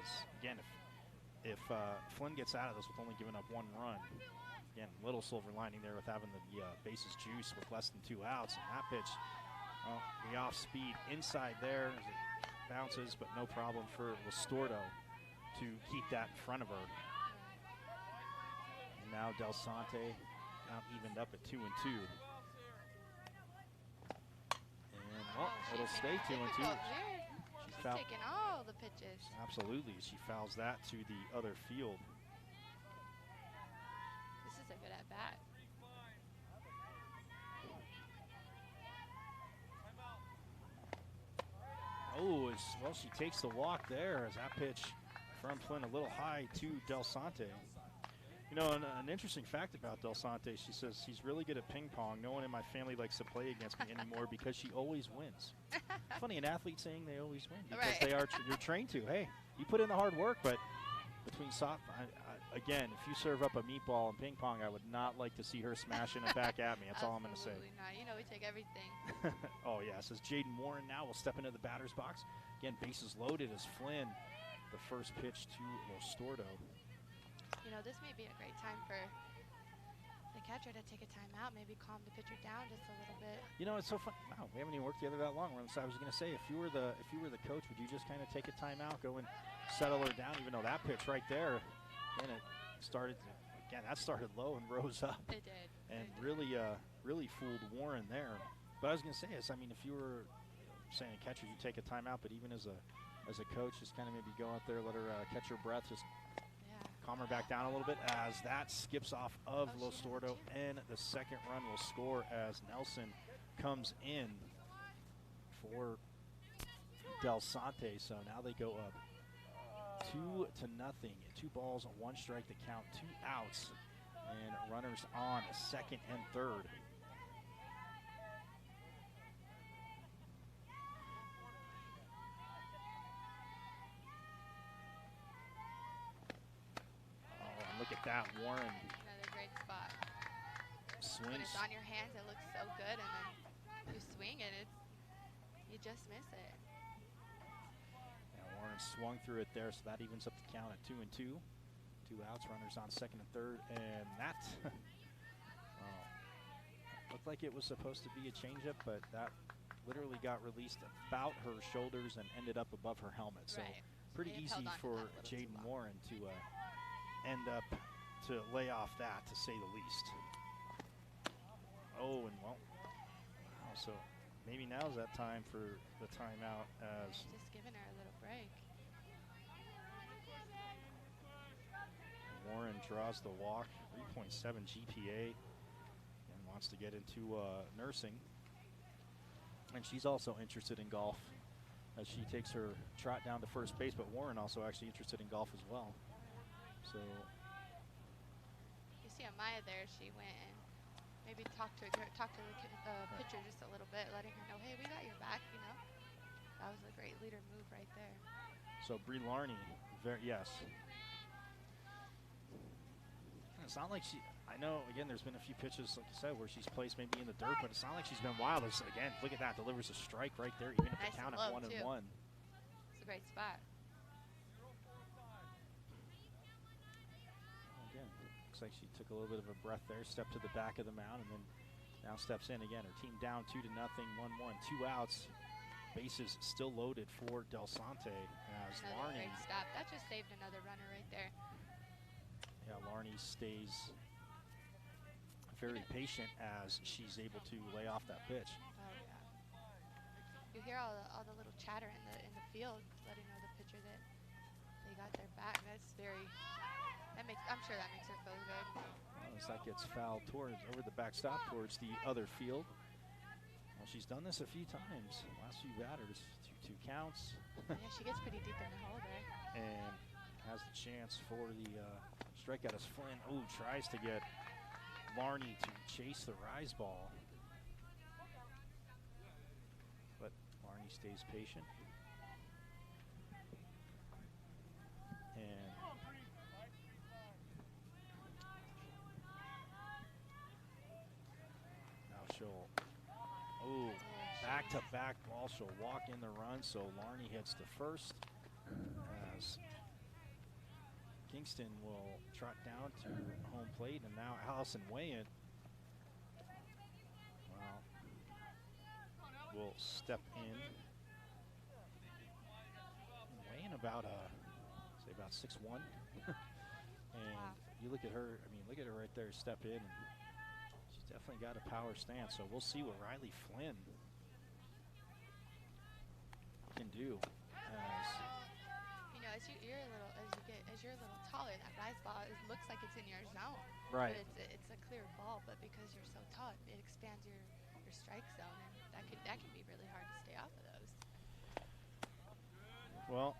As again, if Flynn gets out of this with only giving up 1 run, again, little silver lining there with having the bases juice with less than 2 outs. And that pitch, the off speed inside there, it bounces, but no problem for Listordo to keep that in front of her. And now Delsante now evened up at 2-2. Oh, it'll stay 2-2. She's taking all the pitches. Absolutely. She fouls that to the other field. This is a good at-bat. Oh, well, she takes the walk there as that pitch from Flynn a little high to Delsante. You know, an interesting fact about Delsante, she says she's really good at ping pong. No one in my family likes to play against me anymore because she always wins. Funny, an athlete saying they always win because they are you're trained to. Hey, you put in the hard work, but between again, if you serve up a meatball in ping pong, I would not like to see her smashing it back at me. That's all I'm going to say. Absolutely not. You know we take everything. Oh, yeah. Says Jaden Warren now will step into the batter's box. Again, bases loaded as Flynn, the first pitch to Listordo. You know, this may be a great time for the catcher to take a timeout, maybe calm the pitcher down just a little bit. You know, it's so fun. Wow, we haven't even worked together that long. So I was going to say, if you were the coach, would you just kind of take a timeout, go and settle her down? Even though that pitch right there, and it started that started low and rose up. It did. And really fooled Warren there. But I was going to say is, I mean, if you were saying a catcher, you take a timeout, but even as a coach, just kind of maybe go out there, let her catch her breath, just calm her back down a little bit as that skips off of Los Sordo, and the second run will score as Nielsen comes in for Delsante. So now they go up 2-0. 2 balls, 1 strike to count, 2 outs, and runners on second and third. Look at that, Warren. Another great spot. Swings. When it's on your hands, it looks so good, and then you swing it, you just miss it. Yeah, Warren swung through it there, so that evens up the count at 2-2. 2 outs, runners on second and third, and that looked like it was supposed to be a changeup, but that literally got released about her shoulders and ended up above her helmet. So pretty easy for Jaden Warren to end up to lay off that, to say the least. Oh, and well, wow, so maybe now's that time for the timeout as just giving her a little break. Warren draws the walk, 3.7 GPA, and wants to get into nursing. And she's also interested in golf as she takes her trot down to first base, but Warren also actually interested in golf as well. So you see Amaya there, she went and maybe talked to the pitcher just a little bit, letting her know, hey, we got your back, you know. That was a great leader move right there. So Brie Larney, yes. It's not like I know, again, there's been a few pitches, like you said, where she's placed maybe in the dirt, but it's not like she's been wild. Again, look at that, delivers a strike right there, even at the count at 1-1. It's a great spot. Looks like she took a little bit of a breath there, stepped to the back of the mound, and then now steps in again. Her team down 2-0, 1-1, 2 outs. Bases still loaded for Delsante as Larney. Great stop. That just saved another runner right there. Yeah, Larney stays very patient as she's able to lay off that pitch. Oh yeah. You hear all the little chatter in the field, letting know the pitcher that they got their back. That's very. I'm sure that makes her feel good. As that gets fouled over the backstop towards the other field. Well, she's done this a few times. Last few batters, 2 counts. Yeah, she gets pretty deep in the hole there. And has the chance for the strikeout as Flynn. Oh, tries to get Larney to chase the rise ball. But Larney stays patient. And back-to-back ball. She'll walk in the run, so Larney hits the first as Kingston will trot down to home plate, and now Allison Wayant will step in. Wayant about 6'1", and you look at her. I mean, look at her right there. Step in. And she's definitely got a power stance. So we'll see what Riley Flynn can do. As you're a little taller, that rise ball looks like it's in your zone. Right. But it's a clear ball, but because you're so tall, it expands your strike zone, and that can be really hard to stay off of those. Well,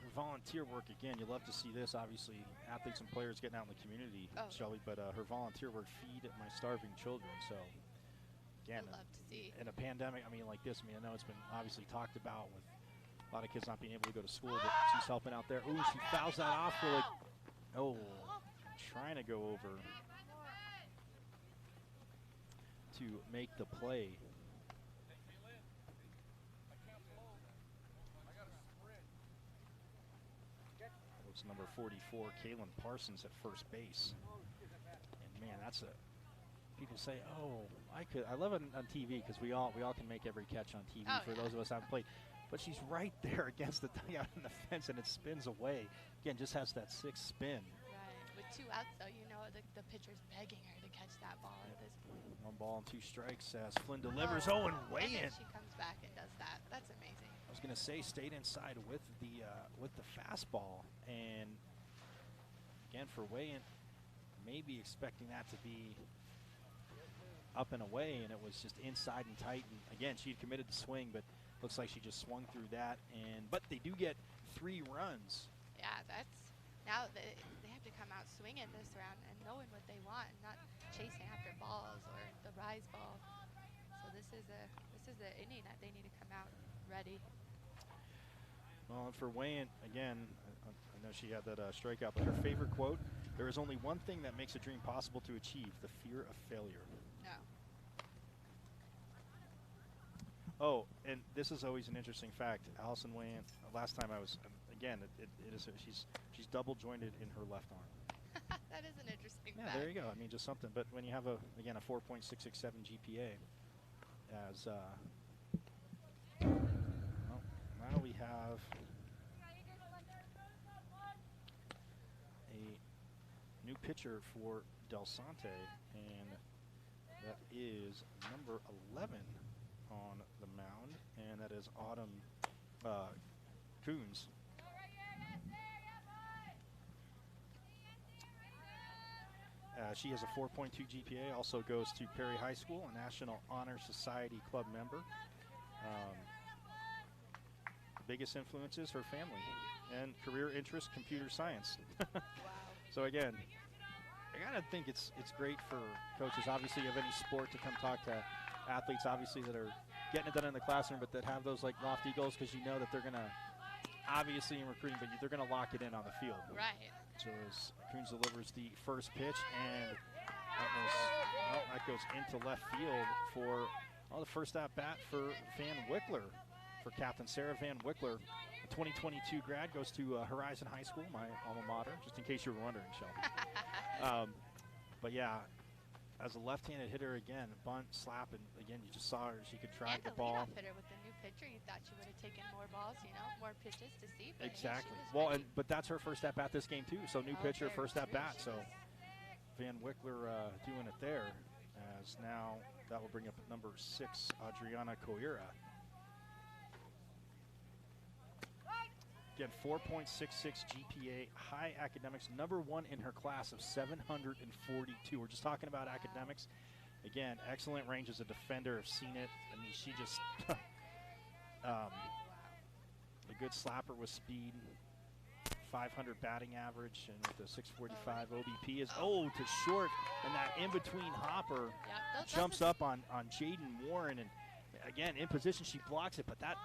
her volunteer work again. You love to see this. Obviously, athletes and players getting out in the community, Shelly. But her volunteer work, feed my starving children. So again, I love to see. In a pandemic, I mean, like this. I mean, I know it's been obviously talked about with a lot of kids not being able to go to school, but she's helping out there. Ooh, she fouls that off for trying to go over to make the play. It's number 44, Kaelin Parsons at first base. And man, that's people say, oh, I love it on TV because we all can make every catch on TV those of us who haven't played. But she's right there against the dugout in the fence, and it spins away. Again, just has that 6 spin. Right, which with 2 outs, though, you know the pitcher's begging her to catch that ball at this point. 1 ball and 2 strikes as Flynn delivers. And weigh in. She comes back and does that. That's amazing. I was gonna say stayed inside with the fastball, and again for weigh-in, maybe expecting that to be up and away, and it was just inside and tight. And again, she had committed to swing, but looks like she just swung through that. But they do get 3 runs. Yeah, now they have to come out swinging this round and knowing what they want, and not chasing after balls or the rise ball. So this is the inning that they need to come out ready. Well, and for Wayne, again, I know she had that strikeout, but her favorite quote: "There is only one thing that makes a dream possible to achieve: the fear of failure." No. Oh, and this is always an interesting fact. Allison Wayne, last time I was, again, she's double jointed in her left arm. That is an interesting Yeah, fact. there you go. I mean, just something. But when you have a 4.667 GPA, as well, now we have a new pitcher for Delsante, and that is number 11 on the mound, and that is Autumn Coons. She has a 4.2 GPA, also goes to Perry High School, a National Honor Society Club member. Biggest influence is her family and career interest, computer science. Wow. So again, I gotta think it's great for coaches, obviously, of any sport, to come talk to athletes, obviously, that are getting it done in the classroom, but that have those like lofty goals, because you know that they're gonna, obviously in recruiting, but they're gonna lock it in on the field. Right. So as Coons delivers the first pitch, and that goes into left field for the first at bat for Van Wickler, for Captain Sarah Van Wickler. A 2022 grad, goes to Horizon High School, my alma mater, just in case you were wondering, Shelby. But yeah, as a left-handed hitter, again, bunt, slap, and again, you just saw her. She could track the ball. And the leadoff hitter with the new pitcher, you thought she would have taken more balls, more pitches to see. But Exactly. Hey, Well, but that's her first at-bat this game, too. So new pitcher, first at-bat. So Van Wickler doing it there, as now that will bring up number 6, Adriana Coira. Again, 4.66 GPA, high academics, number 1 in her class of 742. We're just talking about academics. Again, excellent range as a defender. I've seen it. I mean, she just a good slapper with speed, 500 batting average, and with a 645 OBP is to short, and that in-between hopper jumps up on Jaden Warren, and again, in position, she blocks it, but that.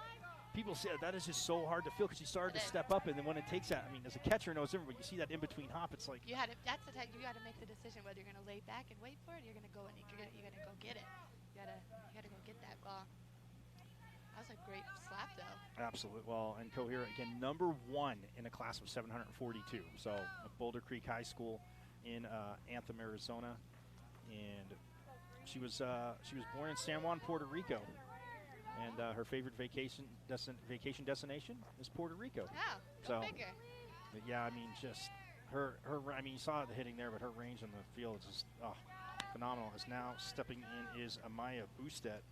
People say that is just so hard to feel, because she started to step up, and then when it takes that, I mean, as a catcher knows different, but you see that in between hop, it's like that's the time you got to make the decision whether you're going to lay back and wait for it, or you're going to go and you're going to go get it. You got to go get that ball. That was a great slap, though. Absolutely. Well, and Cohira, again, number 1 in a class of 742. So at Boulder Creek High School in Anthem, Arizona, and she was born in San Juan, Puerto Rico. And her favorite vacation destination is Puerto Rico. Yeah, go figure. Yeah, I mean, just her. I mean, you saw the hitting there, but her range on the field is just phenomenal. As now stepping in is Amaya Bustet.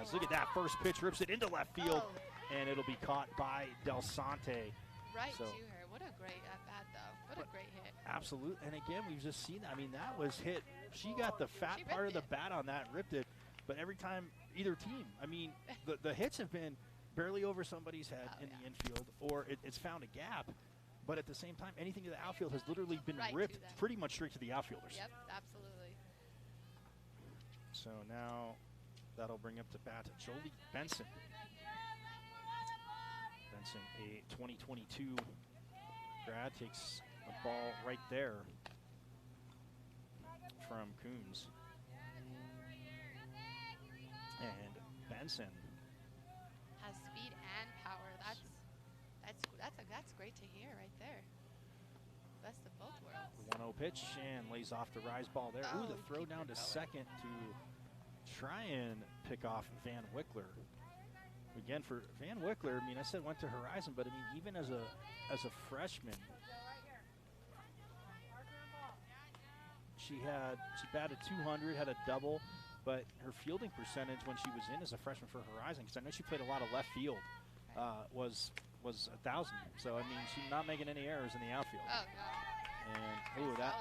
As look at that first pitch, rips it into left field, and it'll be caught by Delsante. Right to her. What a great at bat, though. What a great hit. Absolutely. And again, we've just seen that. I mean, that was hit. She got the fat part of the bat on that, ripped it. But every time, either team, I mean, the hits have been barely over somebody's head in the infield, or it's found a gap. But at the same time, anything to the outfield has literally been ripped pretty much straight to the outfielders. Yep, absolutely. So now that'll bring up to bat Jolie Benson. Benson, a 2022 grad, takes the ball right there from Coons. And Benson has speed and power. That's great to hear right there. Best of both worlds. 1-0 pitch, and lays off the rise ball there. Ooh, the throw down to second to try and pick off Van Wickler. Again, for Van Wickler, I mean, I said went to Horizon, but I mean, even as a freshman, She batted 200, had a double, but her fielding percentage when she was in as a freshman for Horizon, because I know she played a lot of left field, was 1,000. So I mean, she's not making any errors in the outfield. Oh no. And ooh, that.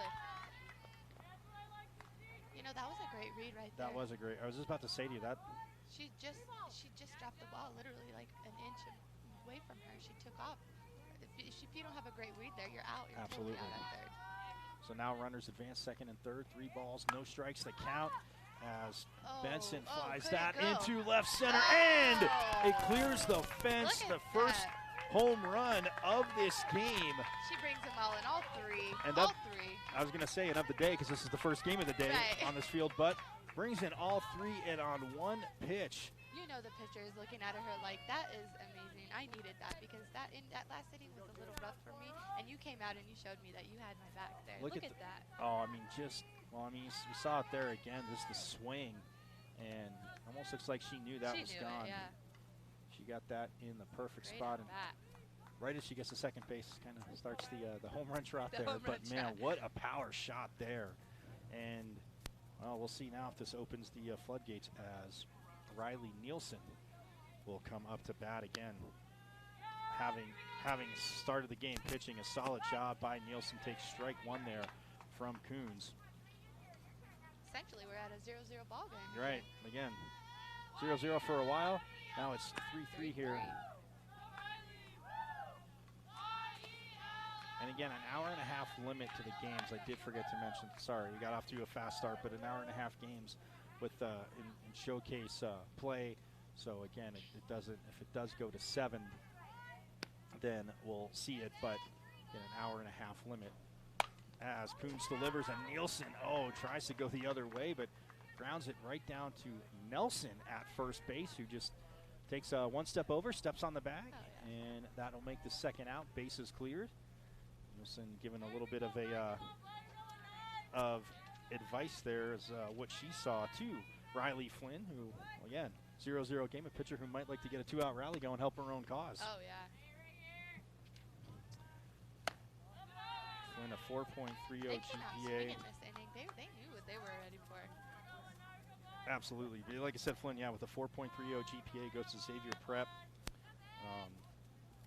You know, that was a great read right there. That was a great. I was just about to say to you that. She just dropped the ball literally like an inch away from her. She took off. If you don't have a great read there, you're out. You're Absolutely. totally out at third. So now runners advance second and third. 3 balls, no strikes to count as Benson flies that into left center, and it clears the fence. The first home run of this game. She brings them all in, all three. And all three. I was going to say, and of the day, because this is the first game of the day on this field, but brings in all 3 and on 1 pitch. You know the pitcher is looking at her like, that is amazing. I needed that because that last inning was a little rough for me, and you came out and you showed me that you had my back there. Look at that. Oh, I mean, we saw it there again, just the swing, and almost looks like she knew that was gone. She got that in the perfect spot, and right as she gets to second base, kind of starts the home run trot there. But man, what a power shot there! And well, we'll see now if this opens the floodgates as Riley Nielsen will come up to bat again. Having started the game pitching, a solid job by Nielsen. Takes strike 1 there from Coons. Essentially, we're at a 0-0 ball game. Right, again, 0-0 for a while. Now it's 3-3 here. And again, an hour-and-a-half limit to the games. I did forget to mention. Sorry, we got off to a fast start, but an hour-and-a-half games with in showcase play. So again, if it does go to 7, then we'll see it. But in an hour-and-a-half limit, as Coons delivers, and Nielsen tries to go the other way, but grounds it right down to Nelson at first base, who just takes 1 step over, steps on the bag, and that'll make the second out. Bases cleared. Nielsen giving a little bit of advice there as what she saw to Riley Flynn, who, again, 0-0 game, a pitcher who might like to get a 2-out rally going, help her own cause. Oh, yeah. Flynn, a 4.30 GPA. They this inning. They knew what they were ready for. Absolutely. Like I said, Flynn, with a 4.30 GPA, goes to Xavier Prep.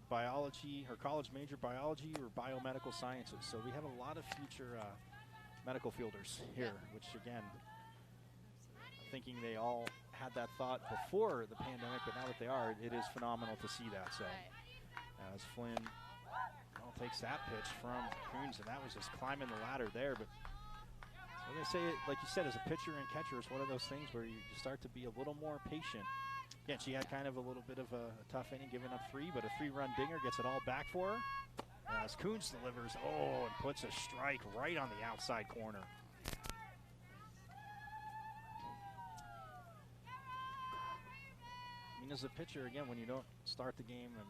Biology, her college major, biology or biomedical sciences. So we have a lot of future medical fielders here, which again, thinking they all had that thought before the pandemic, but now that they are, it is phenomenal to see that. So as Flynn takes that pitch from Coons, and that was just climbing the ladder there. But so they say, like you said, as a pitcher and catcher, it's one of those things where you start to be a little more patient. Again, she had kind of a little bit of a tough inning, giving up 3, but a 3-run dinger gets it all back for her. As Coons delivers, and puts a strike right on the outside corner. I mean, as a pitcher, again, when you don't start the game, I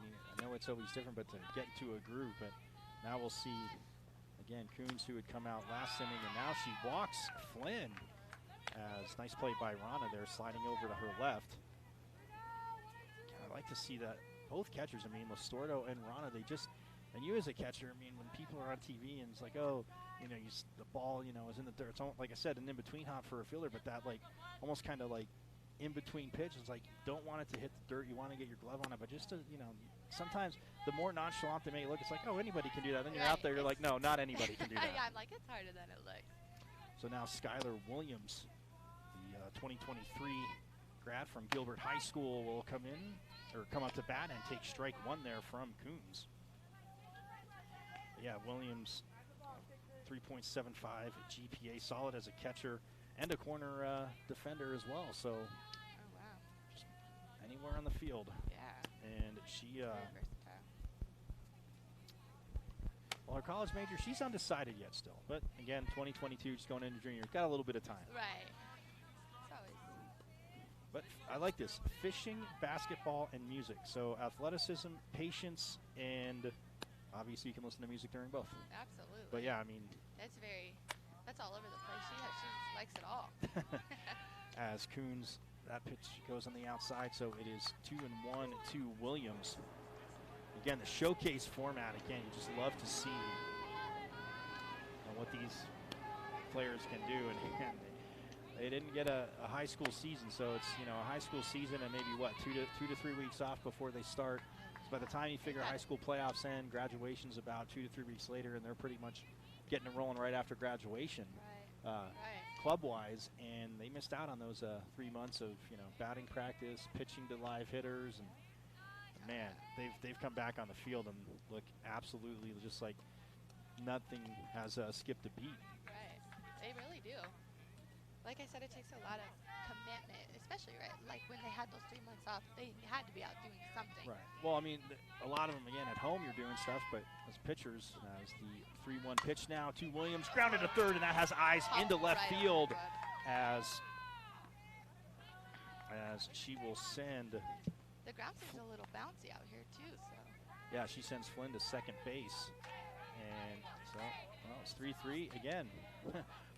know it's always different, but to get into a groove. But now we'll see, again, Coons, who had come out last inning, and now she walks Flynn. As nice play by Rana there, sliding over to her left. I like to see that both catchers, Listordo and Rana, they just, and you as a catcher, when people are on TV and it's like, the ball, is in the dirt. It's almost, like I said, an in-between hop for a fielder, but that almost kind of in-between pitch is don't want it to hit the dirt. You want to get your glove on it, but just to, sometimes the more nonchalant they may look, it's like, anybody can do that. Then you're out there, you're like, no, not anybody can do that. Yeah, I'm like, it's harder than it looks. So now Skylar Williams, the 2023 grad from Gilbert High School, will come up to bat and take strike 1 there from Coons. Yeah, Williams, 3.75 GPA, solid as a catcher and a corner defender as well. So, just anywhere on the field. Yeah. And she, well, her college major, she's undecided yet still. But again, 2022, just going into junior, got a little bit of time. Right. But I like this, fishing, basketball, and music. So athleticism, patience, and obviously you can listen to music during both. Absolutely. But yeah, that's all over the place. She likes it all. As Coons, that pitch goes on the outside, so it is 2-1 to Williams. Again, the showcase format, again, you just love to see what these players can do, and they didn't get a high school season, so it's a high school season and maybe what 2 to 3 weeks off before they start. So by the time you figure high school playoffs end, graduation's about 2 to 3 weeks later, and they're pretty much getting it rolling right after graduation, club-wise, and they missed out on those 3 months of batting practice, pitching to live hitters, and man, they've come back on the field and look absolutely just like nothing has skipped a beat. Right, they really do. Like I said, it takes a lot of commitment, especially like when they had those 3 months off, they had to be out doing something. Right. Well, I mean, a lot of them, again, at home you're doing stuff, but as pitchers, as the 3-1 pitch now to Williams, grounded to third, and that has eyes into left field as she will send. The ground seems a little bouncy out here too, so. Yeah, she sends Flynn to second base, and so it's 3-3 again.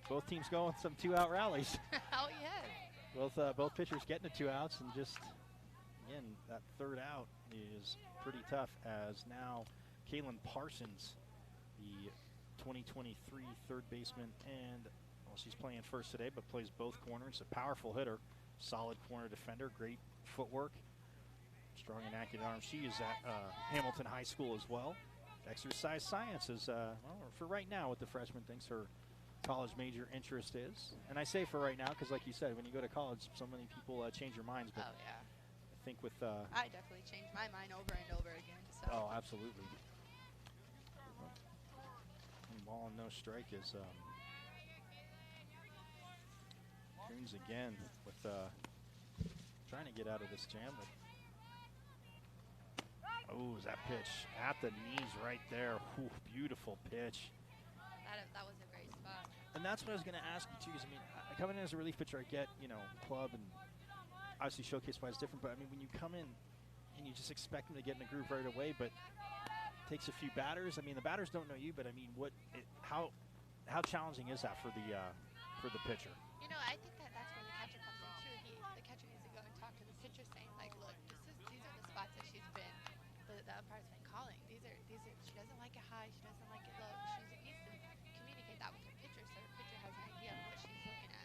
Both teams going some 2-out rallies. Oh yeah. Both pitchers getting to 2 outs, and just again that third out is pretty tough. As now Kaelin Parsons, the 2023 third baseman, and she's playing first today, but plays both corners. A powerful hitter, solid corner defender, great footwork, strong and accurate arm. She is at Hamilton High School as well. Exercise sciences, for right now, what the freshman thinks her college major interest is. And I say for right now because, like you said, when you go to college, so many people change their minds. But oh, yeah. I think with I definitely changed my mind over and over again. So. Oh, absolutely. And ball and no strike is Coons again with trying to get out of this jam. But oh, is that pitch at the knees right there? Ooh, beautiful pitch. That was a great spot. And that's what I was going to ask you too. Because I mean, coming in as a relief pitcher, I get club and obviously showcase-wise different. But I mean, when you come in and you just expect them to get in the groove right away, but it takes a few batters. I mean, the batters don't know you, but I mean, how challenging is that for the pitcher? I think that's where the catcher comes in too. The catcher needs to go and talk to the pitcher, saying like, look, these are the spots that she's been. The umpire's been calling. These are. She doesn't like it high. She doesn't like it low. She needs to communicate that with her pitcher, so her pitcher has an idea of what she's looking at.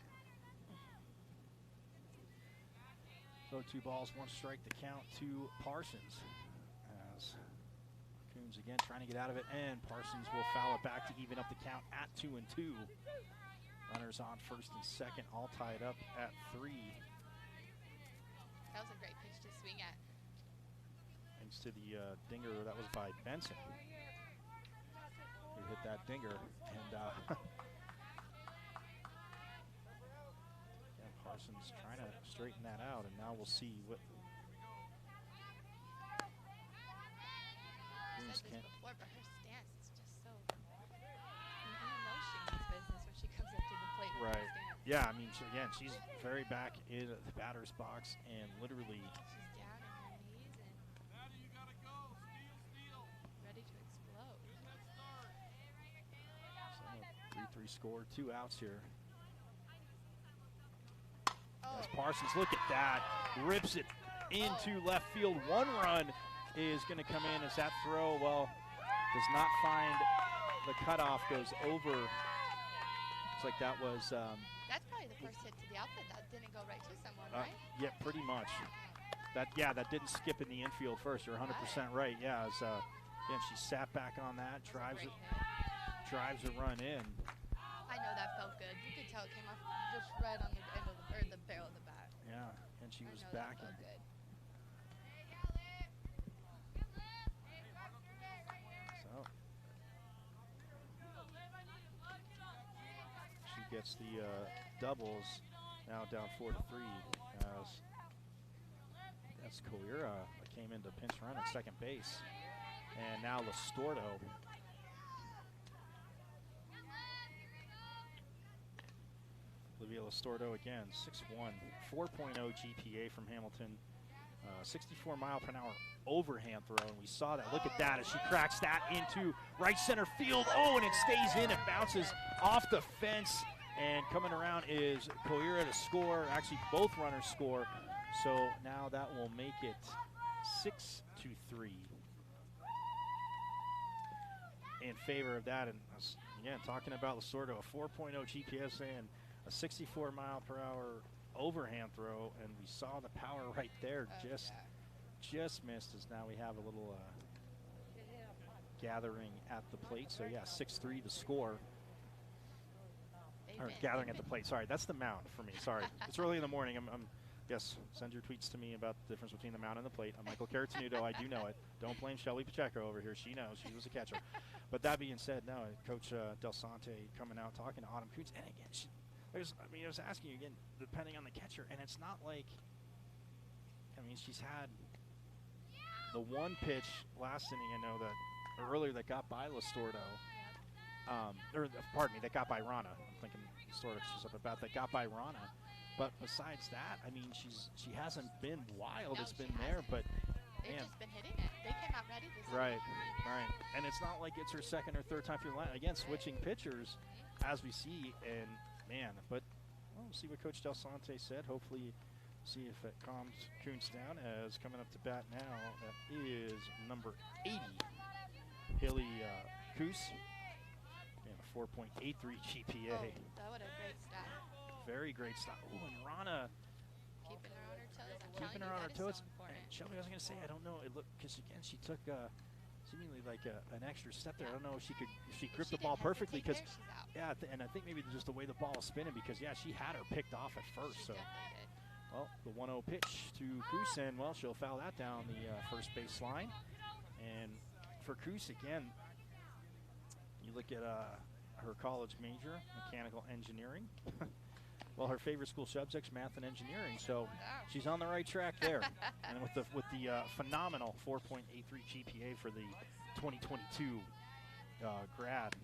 So 2 balls, 1 strike, the count to Parsons. As Coons again trying to get out of it, and Parsons will foul it back to even up the count at 2-2. Runners on first and second, all tied up at 3. That was a great pitch to swing at. Thanks to the dinger that was by Benson, who hit that dinger, and Parsons trying to straighten that out, and now we'll see what. I said this before, but her stance is just so. You know she means business when she comes up to the plate. With her stance. Yeah, I mean, she's very back in the batter's box, and literally. She's down on her knees and ready to explode. So 3-3 score, 2 outs here. As Parsons, look at that, rips it into left field. 1 run is going to come in as that throw, does not find the cutoff, goes over. Looks like that was. That's probably the first hit to the outfield that didn't go right to someone, right? Yeah, pretty much. That didn't skip in the infield first. You're 100% right. Yeah, as again, she sat back on that, drives a run in. I know that felt good. You could tell it came off just right on the end of the barrel of the bat. Yeah, and she was back. That felt good. So she gets the doubles, now down 4-3. That's Koira that came into pinch run at second base, and now Listordo. Olivia Listordo again, 6'1", 4.0 GPA from Hamilton, 64-mile-per-hour overhand throw, and we saw that. Look at that as she cracks that into right center field. Oh, and it stays in. It bounces off the fence, and coming around is Koira to score. Actually, both runners score, so now that will make it 6-3 in favor of that. And again, talking about sort of a 4.0 GPS and a 64-mile-per-hour overhand throw, and we saw the power right there. Just missed, as now we have a little gathering at the plate. So yeah, 6-3 the score. Or gathering at the plate. Sorry, that's the mound for me. Sorry, it's early in the morning. Yes, send your tweets to me about the difference between the mound and the plate. I'm Michael Caratenuto. I do know it. Don't blame Shelly Pacheco over here. She knows. She was a catcher. But that being said, no, Coach Delsante coming out talking to Autumn Kuntz. And again, I was asking you again, depending on the catcher, and it's not like, she's had the one pitch last inning, I know that earlier that got by Listordo, that got by Rana. I'm thinking sort of she's up about that got by Rana. But besides that, she hasn't been wild. It's been there, but they've just been hitting it. They came out ready this right. And it's not like it's her second or third time through the line. Again, switching pitchers as we see, and but we'll see what Coach Delsante said. Hopefully, see if it calms Kuntz down. As coming up to bat now, that is number 80, Haley Coos, and a 4.83 GPA. Oh, that would a great stat. Very great stop. Oh, and Rana keeping her on her toes. Keeping her on her toes. Shelby, I was going to say, I don't know. It looked, because again, she took seemingly like an extra step there. I don't know if she gripped the ball perfectly, because and I think maybe just the way the ball was spinning, because she had her picked off at first. So, well, the 1-0 pitch to Cruz, and well, she'll foul that down the first base line. And for Cruz again, you look at her college major, mechanical engineering. Well, her favorite school subjects, math and engineering, so she's on the right track there. And with the phenomenal 4.83 GPA for the 2022 grad.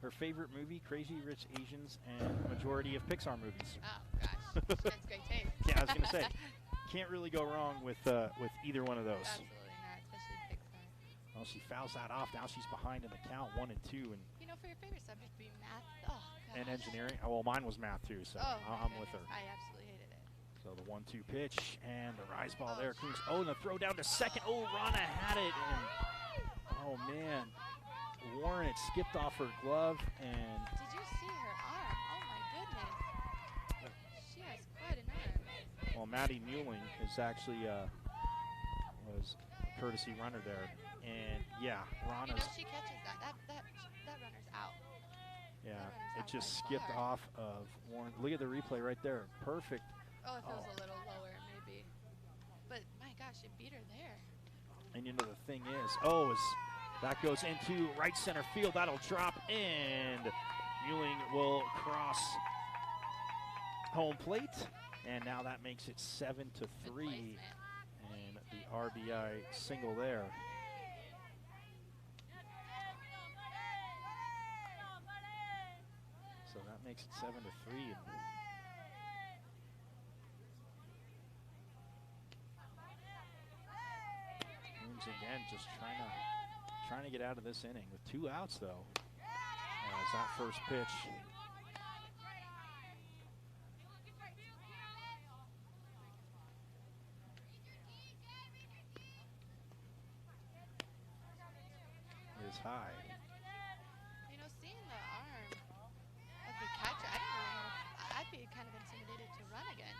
Her favorite movie, Crazy Rich Asians, and majority of Pixar movies. Oh gosh, that's great taste. Yeah, I was gonna say, can't really go wrong with either one of those. Absolutely not, especially Pixar. Well, she fouls that off. Now she's behind in the count, 1 and 2, and. For your favorite subject to be math, and engineering. Oh, well, mine was math too, so I'm with her. I absolutely hated it. So the 1-2 pitch and the rise ball there. Coons. Oh, and the throw down to second. Oh, Rana had it, and oh man, Warren, it skipped off her glove. And did you see her arm? Oh my goodness, she has quite an arm. Well, Maddie Muelling is actually was a courtesy runner there, and yeah, Rana's. She catches that runner's out. Yeah, it just skipped off of Warren. Look at the replay right there. Perfect. Oh, if it was a little lower, maybe. But my gosh, it beat her there. And the thing is, that goes into right center field. That'll drop, and Muelling will cross home plate. And now that makes it 7-3. And the RBI single there. So that makes it 7-3. Moons again, just trying to get out of this inning with 2 outs though. As that first pitch. Is high. Seeing the arm of the catcher, I don't know if I'd be kind of intimidated to run again.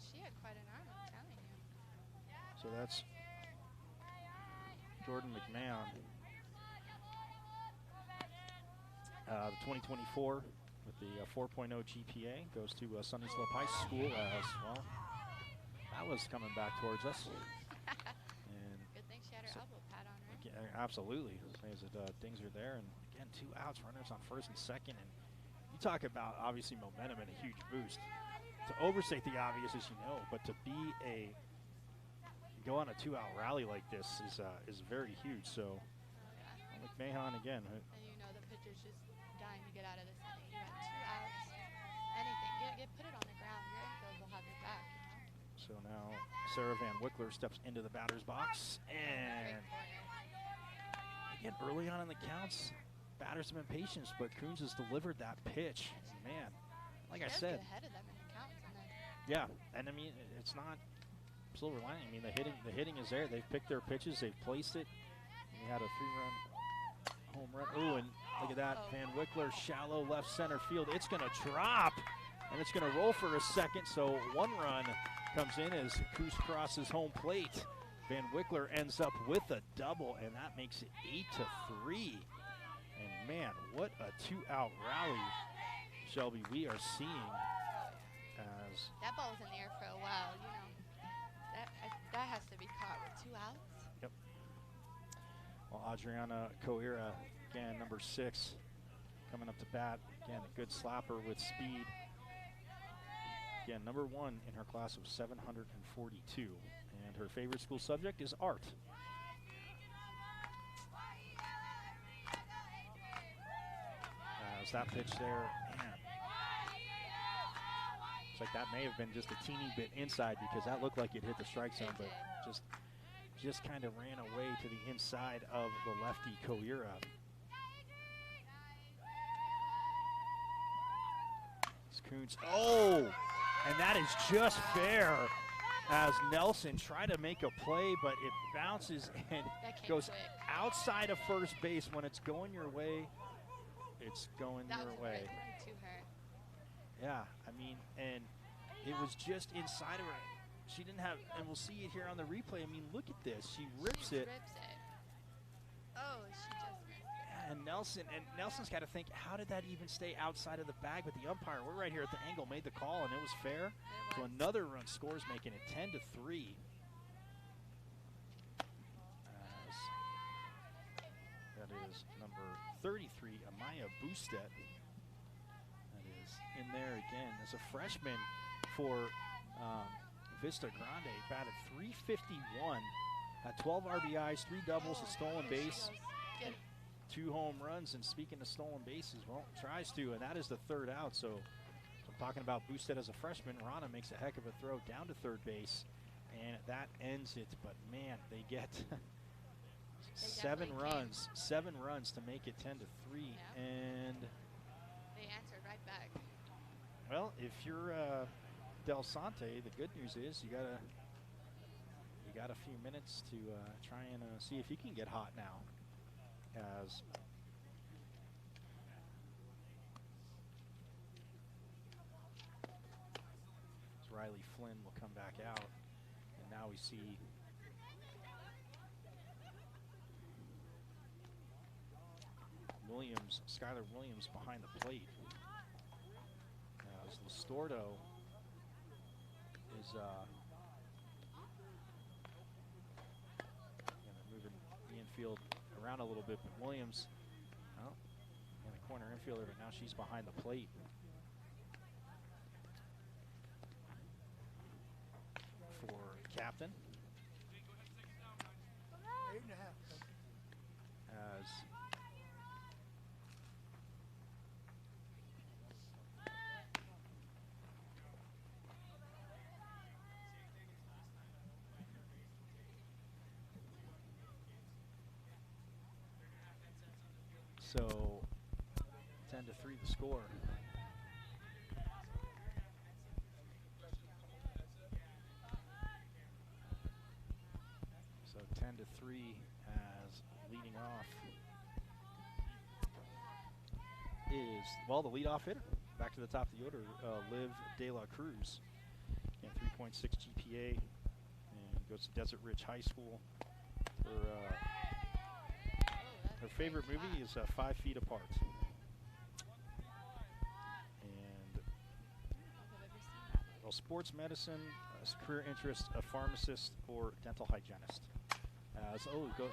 She had quite an arm, I'm telling you. So that's Jordan McMahon. The 2024 with the 4.0 GPA goes to Sunny Slope High School as well. That was coming back towards us. And good thing she had her elbow pad on her. Again, absolutely. As things are there, and again, 2 outs, runners on first and second, and you talk about obviously momentum and a huge boost. To overstate the obvious, as you know, but to go on a 2-out rally like this is very huge. So McMahon again. And the pitcher's just dying to get out of this inning. You got 2 outs. Anything, put it on the ground. Your infield will have your back. So now Sarah Van Wickler steps into the batter's box, and again, early on in the counts, batters have been patient, but Coons has delivered that pitch. Man, like I said, ahead of them in the counts, yeah, and it's not silver lining. The hitting is there. They've picked their pitches, they've placed it. We had a 3-run home run. Ooh, and look at that. Van Wickler, shallow left center field. It's going to drop, and it's going to roll for a second. So 1 run comes in as Coos crosses home plate. Van Wickler ends up with a double, and that makes it 8-3. And man, what a 2-out rally, Shelby, we are seeing. As that ball was in the air for a while, you know. That has to be caught with 2 outs. Yep. Well, Adriana Coira, again, number 6, coming up to bat. Again, a good slapper with speed. Again, number 1 in her class of 742. And her favorite school subject is art. As that pitch there, man. It's like that may have been just a teeny bit inside because that looked like it hit the strike zone, but just kind of ran away to the inside of the lefty Coira. Coons. Oh, and that is just fair as Nielsen tried to make a play, but it bounces and goes outside of first base. When it's going your way, it's going your way. Right to her. Yeah, I mean, and it was just inside of her. She didn't have, and we'll see it here on the replay. I mean, look at this. She rips it. Oh, she just missed it. And Nelson's got to think, how did that even stay outside of the bag? But the umpire, we're right here at the angle, made the call, and it was fair. So another run scores, making it 10-3. As that is number 33, Amaya Boostet. That is in there again as a freshman for Vista Grande. Batted .351, had 12 RBIs, 3 doubles, a stolen base, and 2 home runs. And speaking of stolen bases, well, tries to, and that is the 3rd out. So I'm talking about Boostet as a freshman. Rana makes a heck of a throw down to 3rd base, and that ends it. But man, they get 7 runs to make it 10-3, yeah. and they answered right back. Well, if you're Delsante, the good news is you got a few minutes to try and see if you can get hot now. As Riley Flynn will come back out, and now we see Skylar Williams behind the plate. As Listordo is moving the infield around a little bit, but Williams, well, in the corner infielder, but now she's behind the plate. For captain. As so 10-3 the score. So 10-3 as leading off is, well, the leadoff hitter. Back to the top of the order, Liv De La Cruz. And 3.6 GPA, and goes to Desert Ridge High School. Her favorite movie is 5 Feet Apart. And, well, sports medicine, career interest, a pharmacist or dental hygienist.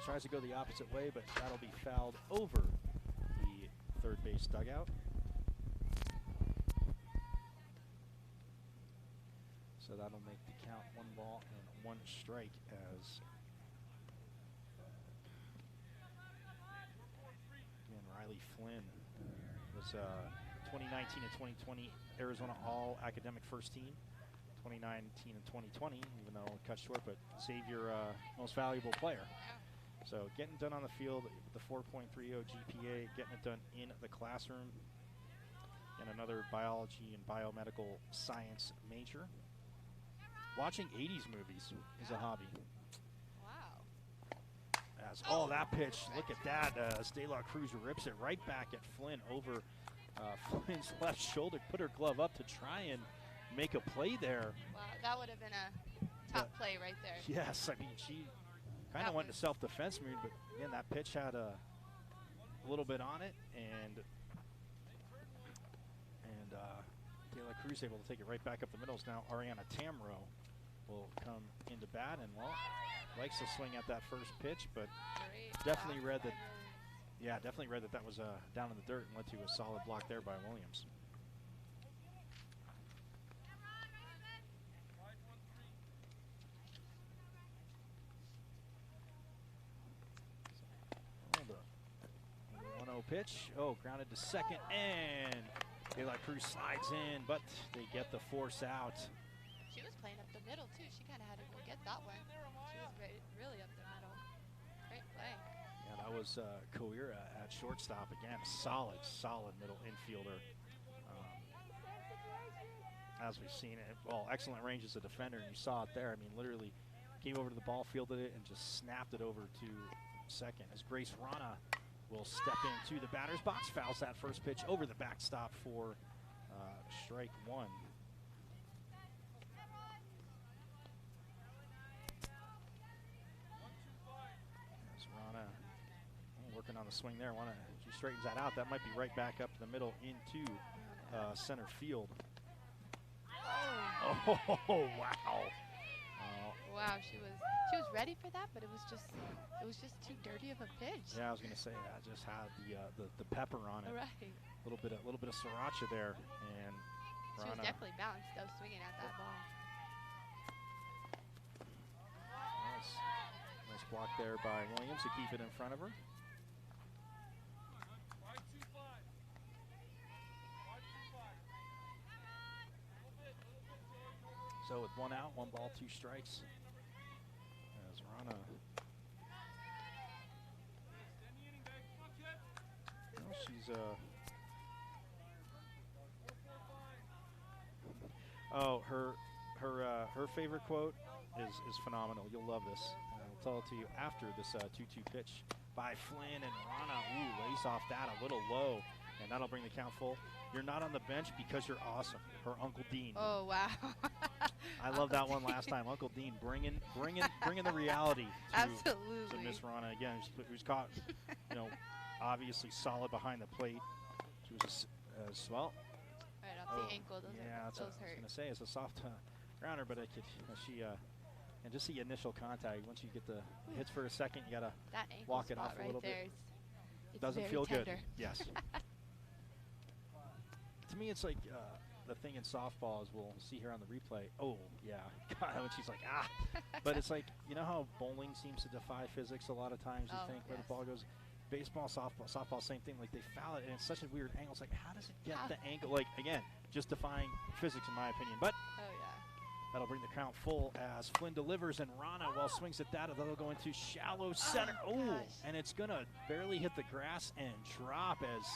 Tries to go the opposite way, but that'll be fouled over the 3rd base dugout. So that'll make the count 1 ball and 1 strike as Riley Flynn was 2019 and 2020 Arizona All-Academic First Team. 2019 and 2020, even though it cut short, but Xavier Most Valuable Player. So getting done on the field with the 4.30 GPA, getting it done in the classroom, and another biology and biomedical science major. Watching 80s movies is a hobby. Wow. Oh, that pitch, look at that. De La Cruz rips it right back at Flynn over Flynn's left shoulder. Put her glove up to try and make a play there. Wow, that would have been a top play right there. Yes, I mean, she kind of went into self-defense mood, but again, that pitch had a little bit on it, and De La Cruz able to take it right back up the middle. Now Ariana Tamro will come into bat and, well, likes to swing at that first pitch, but definitely read that. Yeah, definitely read that was down in the dirt and led to a solid block there by Williams. The 1-0 pitch. Oh, grounded to second, and De La Cruz slides in, but they get the force out. She was playing up the middle, too. She kind of had to go get that one. She was really up the middle. Great play. Yeah, that was Koira at shortstop. Again, solid middle infielder. As we've seen it, well, excellent range as a defender, and you saw it there. I mean, literally came over to the ball, fielded it, and just snapped it over to second. As Grace Rana will step into the batter's box, fouls that first pitch over the backstop for strike one. As Rana working on the swing there. She straightens that out. That might be right back up the middle into center field. Oh, wow. Wow, she was ready for that, but it was just too dirty of a pitch. Yeah, I was going to say that just had the pepper on it. Right. A little bit of sriracha there, and she was definitely balanced though, swinging at that ball. Nice block there by Williams to keep it in front of her. So with 1 out, 1 ball, 2 strikes. As Rana. Well, she's oh, her favorite quote is phenomenal. You'll love this. I'll tell it to you after this 2-2 pitch by Flynn, and Rana lays off that a little low, and that'll bring the count full. You're not on the bench because you're awesome. Her Uncle Dean. Oh, wow. I love that one last time. Uncle Dean bringing the reality to Miss Rana again, who's caught, obviously solid behind the plate. She was well. Right off the ankle. Those hurt. I was going to say it's a soft grounder, but and just the initial contact. Once you get the hits for a second, you gotta walk it off a little bit. Doesn't feel good. Yes. To me, it's like the thing in softball is we'll see her on the replay. Oh, yeah. God, when she's like, ah. But it's like, you know how bowling seems to defy physics a lot of times? You think where the ball goes. Baseball, softball, same thing. Like, they foul it, and it's such a weird angle. It's like, how does it get the angle? Like, again, just defying physics in my opinion. But that'll bring the count full as Flynn delivers, and Rana, swings at that. That'll go into shallow center. Oh, and it's going to barely hit the grass and drop as...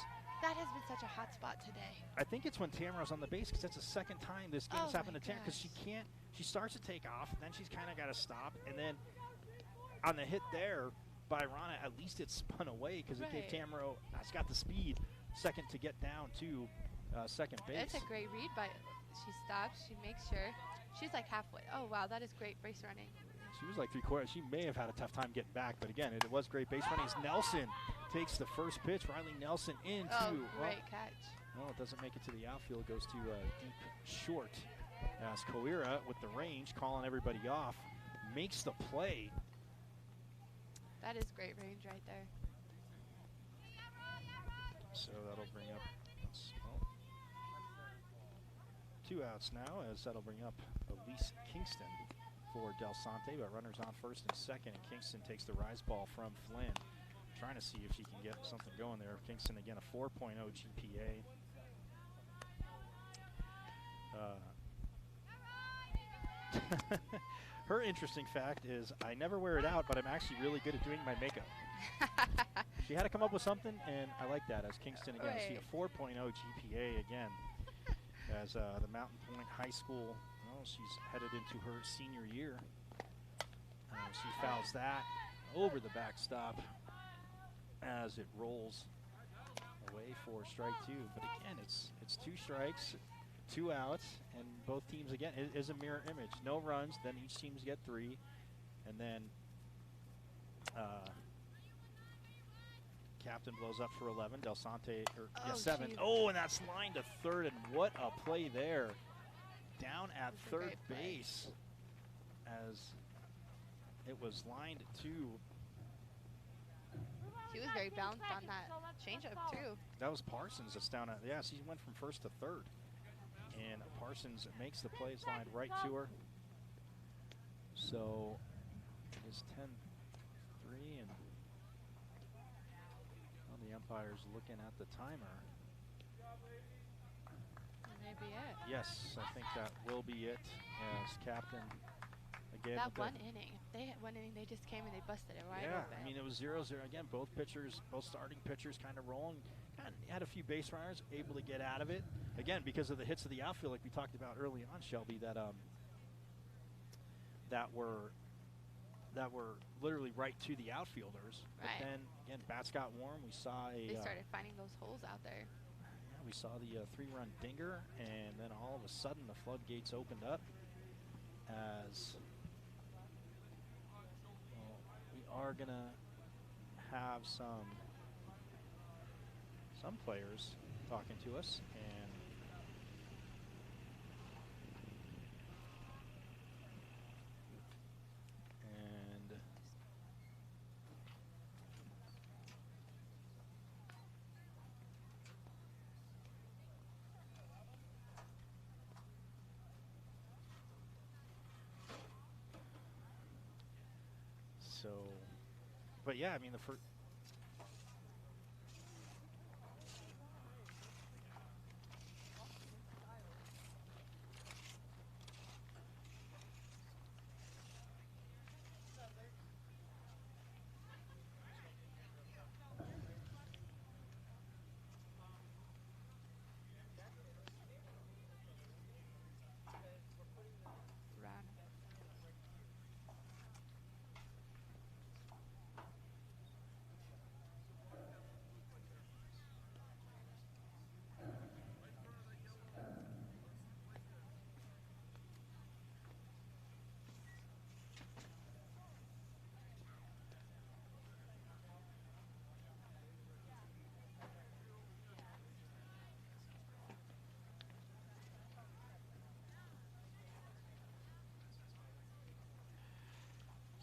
That has been such a hot spot today. I think it's when Tamara's on the base, because that's the second time this game has happened to Tamara, because she starts to take off, and then she's kind of got to stop, and then on the hit there by Rana, at least it spun away, because it gave Tamara, it's got the speed, second to get down to second base. It's a great read, but she stops, she makes sure. She's like halfway. Oh, wow, that is great base running. She was like 3/4. She may have had a tough time getting back, but again, it was great base running. Nelson takes the first pitch. Riley Nelson into. Oh, great catch. No, it doesn't make it to the outfield. Goes to deep short. As Koira with the range, calling everybody off, makes the play. That is great range right there. So that'll bring up 2 outs now, as that'll bring up Elise Kingston for Delsante, but runners on first and second, and Kingston takes the rise ball from Flynn, trying to see if she can get something going there. Kingston again a 4.0 GPA. Her interesting fact is I never wear it out, but I'm actually really good at doing my makeup. She had to come up with something, and I like that. As Kingston again, see a 4.0 GPA again, as the Mountain Point High School. She's headed into her senior year. She fouls that. over the backstop as it rolls away for strike 2. But again, it's 2 strikes, 2 outs, and both teams, again, it is a mirror image. No runs, then each teams get 3, and then Captain blows up for 11. Delsante, or 7. Geez. Oh, and that's lined to third, and what a play there. Down at third base as it was lined to. He was very balanced on that changeup too. That was Parsons that's down at, yes, he went from first to third. And Parsons makes the play, it's lined right to her. So it's 10-3, and well, the umpire's looking at the timer. Maybe it. Yes, I think that will be it as Captain again. That one inning, they had one inning, they just came and they busted it right open. I mean, it was 0-0 again. Both starting pitchers kind of rolling. Kind of had a few base runners, able to get out of it. Again, because of the hits of the outfield, like we talked about early on, Shelby, that were literally right to the outfielders. Right. But then again, bats got warm. We saw they started finding those holes out there. We saw the 3-run dinger, and then all of a sudden the floodgates opened up as we are going to have some players talking to us. And so, but yeah, I mean, the first.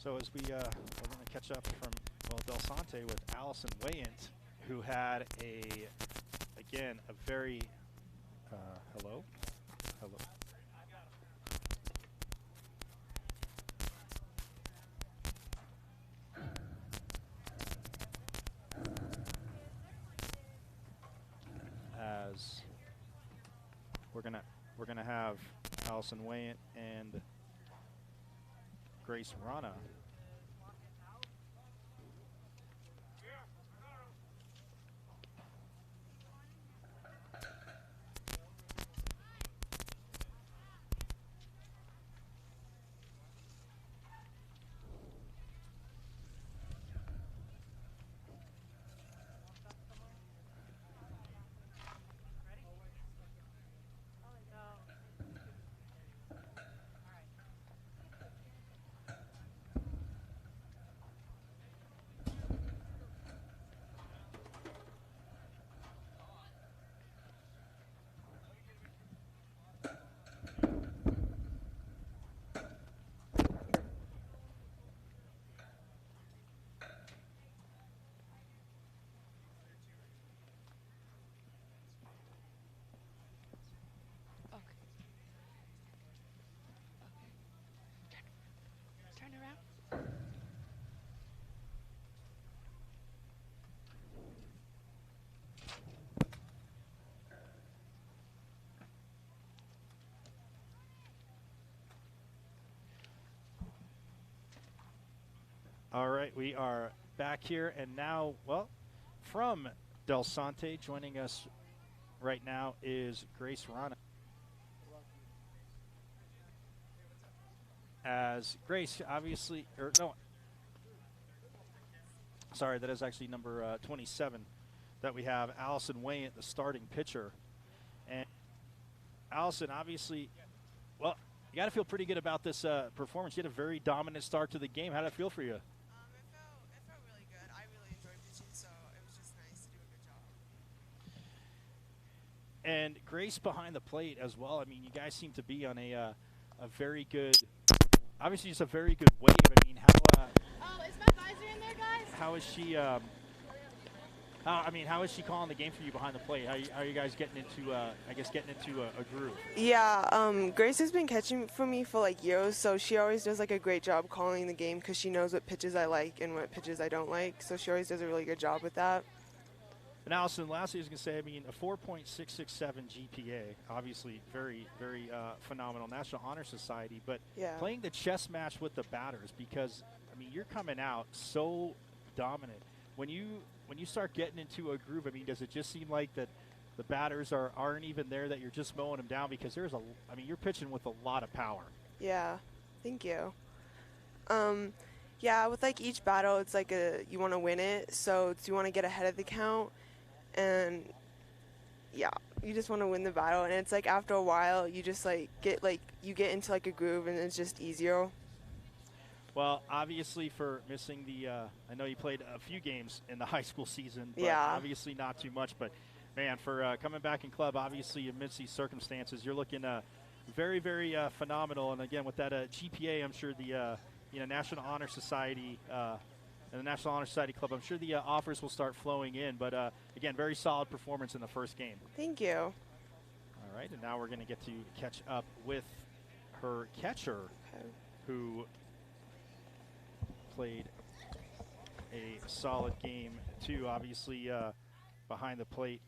So as we're going to catch up from, Delsante with Allison Wayant, who had again, a very, hello? As we're gonna have Allison Wayant and Grace Rana. All right, we are back here, and now, from Delsante, joining us right now is Grace Rana. As Grace, obviously, sorry, that is actually number 27 that we have, Allison Wayne, the starting pitcher. And Allison, obviously, well, you got to feel pretty good about this performance. You had a very dominant start to the game. How did it feel for you? It felt really good. I really enjoyed pitching, so it was just nice to do a good job. And Grace behind the plate as well. I mean, you guys seem to be on a very good, obviously just a very good wave. I mean, how is my visor in there, guys? how is she? How is she calling the game for you behind the plate? How are you guys getting into, a groove? Yeah, Grace has been catching for me for like years, so she always does like a great job calling the game because she knows what pitches I like and what pitches I don't like. So she always does a really good job with that. And Allison, lastly, I was going to say, I mean, a 4.667 GPA, obviously very, very phenomenal. National Honor Society, but Yeah. playing the chess match with the batters because, I mean, you're coming out so dominant. When you start getting into a groove, I mean, does it just seem like that the batters aren't even there, that you're just mowing them down? Because you're pitching with a lot of power. Yeah, thank you. Yeah, with like each battle, it's like you want to win it, so you want to get ahead of the count, and yeah, you just want to win the battle. And it's like after a while, you just get into like a groove, and it's just easier. Well, obviously for missing I know you played a few games in the high school season, but Yeah. obviously not too much. But, man, for coming back in club, obviously amidst these circumstances, you're looking very, very phenomenal. And, again, with that GPA, I'm sure the National Honor Society and the National Honor Society Club, I'm sure the offers will start flowing in. But, again, very solid performance in the first game. Thank you. All right, and now we're going to get to catch up with her catcher, Okay. who played a solid game too, obviously behind the plate,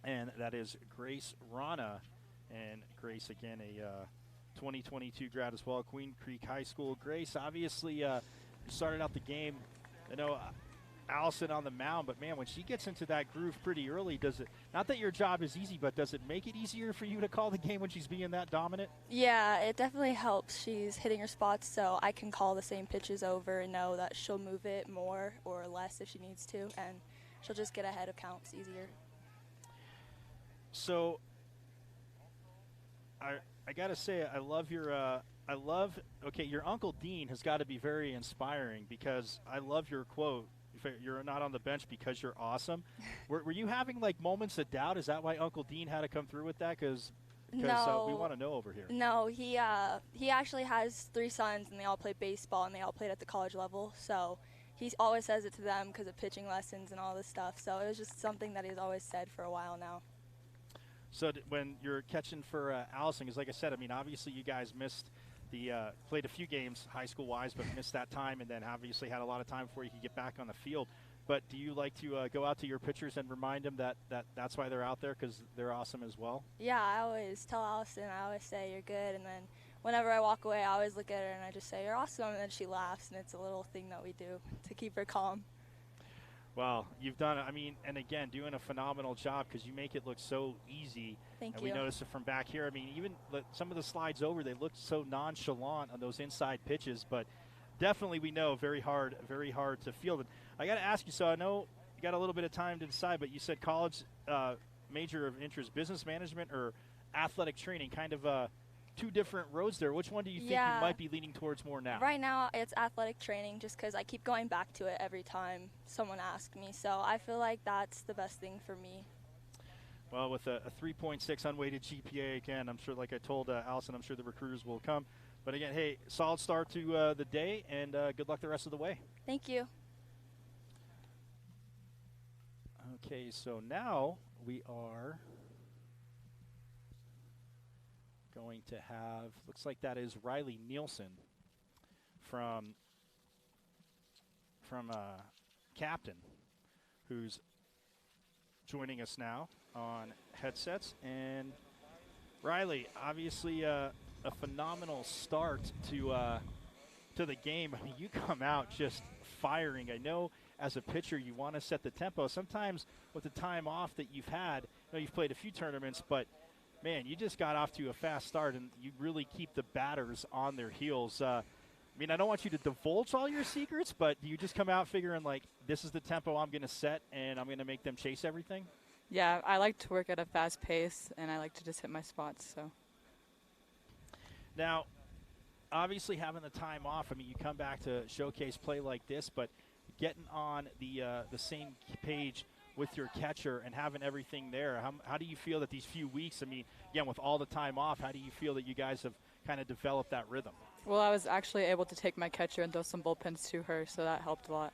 and that is Grace Rana. And Grace, again, a 2022 grad as well, Queen Creek High School. Grace, obviously you started out the game, I know Allison on the mound, but man, when she gets into that groove pretty early, does it, not that your job is easy, but does it make it easier for you to call the game when she's being that dominant? Yeah, it definitely helps. She's hitting her spots, so I can call the same pitches over and know that she'll move it more or less if she needs to, and she'll just get ahead of counts easier. So I gotta say, I love your your Uncle Dean has got to be very inspiring, because I love your quote, "You're not on the bench because you're awesome." Were you having like moments of doubt? Is that why Uncle Dean had to come through with that? Because No. we want to know over here. No, he actually has 3 sons, and they all play baseball, and they all played at the college level, so he always says it to them because of pitching lessons and all this stuff, so it was just something that he's always said for a while now. So when you're catching for Allison, because like I said, I mean, obviously you guys missed played a few games high school wise, but missed that time, and then obviously had a lot of time before you could get back on the field. But do you like to go out to your pitchers and remind them that's why they're out there, because they're awesome as well? Yeah, I always tell Allison, I always say you're good, and then whenever I walk away, I always look at her and I just say you're awesome, and then she laughs, and it's a little thing that we do to keep her calm. Well, you've done, I mean, and again, doing a phenomenal job, because you make it look so easy. Thank and you. we noticed it from back here. I mean, even some of the slides over, they looked so nonchalant on those inside pitches, but definitely we know very hard to field. And I got to ask you, so I know you got a little bit of time to decide, but you said college major of interest, business management or athletic training, kind of 2 different roads there. Which one do you think you might be leaning towards more now? Right now, it's athletic training, just because I keep going back to it every time someone asks me. So I feel like that's the best thing for me. Well, with a 3.6 unweighted GPA, again, I'm sure, like I told Allison, I'm sure the recruiters will come. But again, hey, solid start to the day, and good luck the rest of the way. Thank you. Okay, so now we are going to have, looks like that is Riley Nielsen from Captain, who's joining us now on headsets. And Riley, obviously a phenomenal start to the game. I mean, you come out just firing. I know as a pitcher you want to set the tempo. Sometimes with the time off that you've had, I know you've played a few tournaments, but man, you just got off to a fast start, and you really keep the batters on their heels. I mean, I don't want you to divulge all your secrets, but do you just come out figuring, like, this is the tempo I'm going to set, and I'm going to make them chase everything? Yeah, I like to work at a fast pace, and I like to just hit my spots. So now, obviously having the time off, I mean, you come back to showcase play like this, but getting on the same page with your catcher and having everything there, how do you feel that these few weeks, I mean, again, with all the time off, how do you feel that you guys have kind of developed that rhythm? well, I was actually able to take my catcher and throw some bullpens to her, so that helped a lot.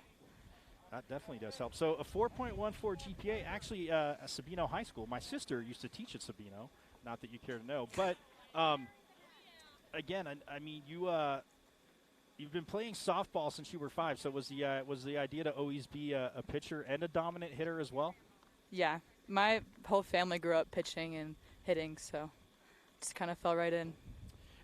That definitely does help. So a 4.14 GPA, actually at Sabino High School. My sister used to teach at Sabino, not that you care to know. But, again, I mean, you've been playing softball since you were 5, so was the idea to always be a pitcher and a dominant hitter as well? Yeah, my whole family grew up pitching and hitting, so just kind of fell right in.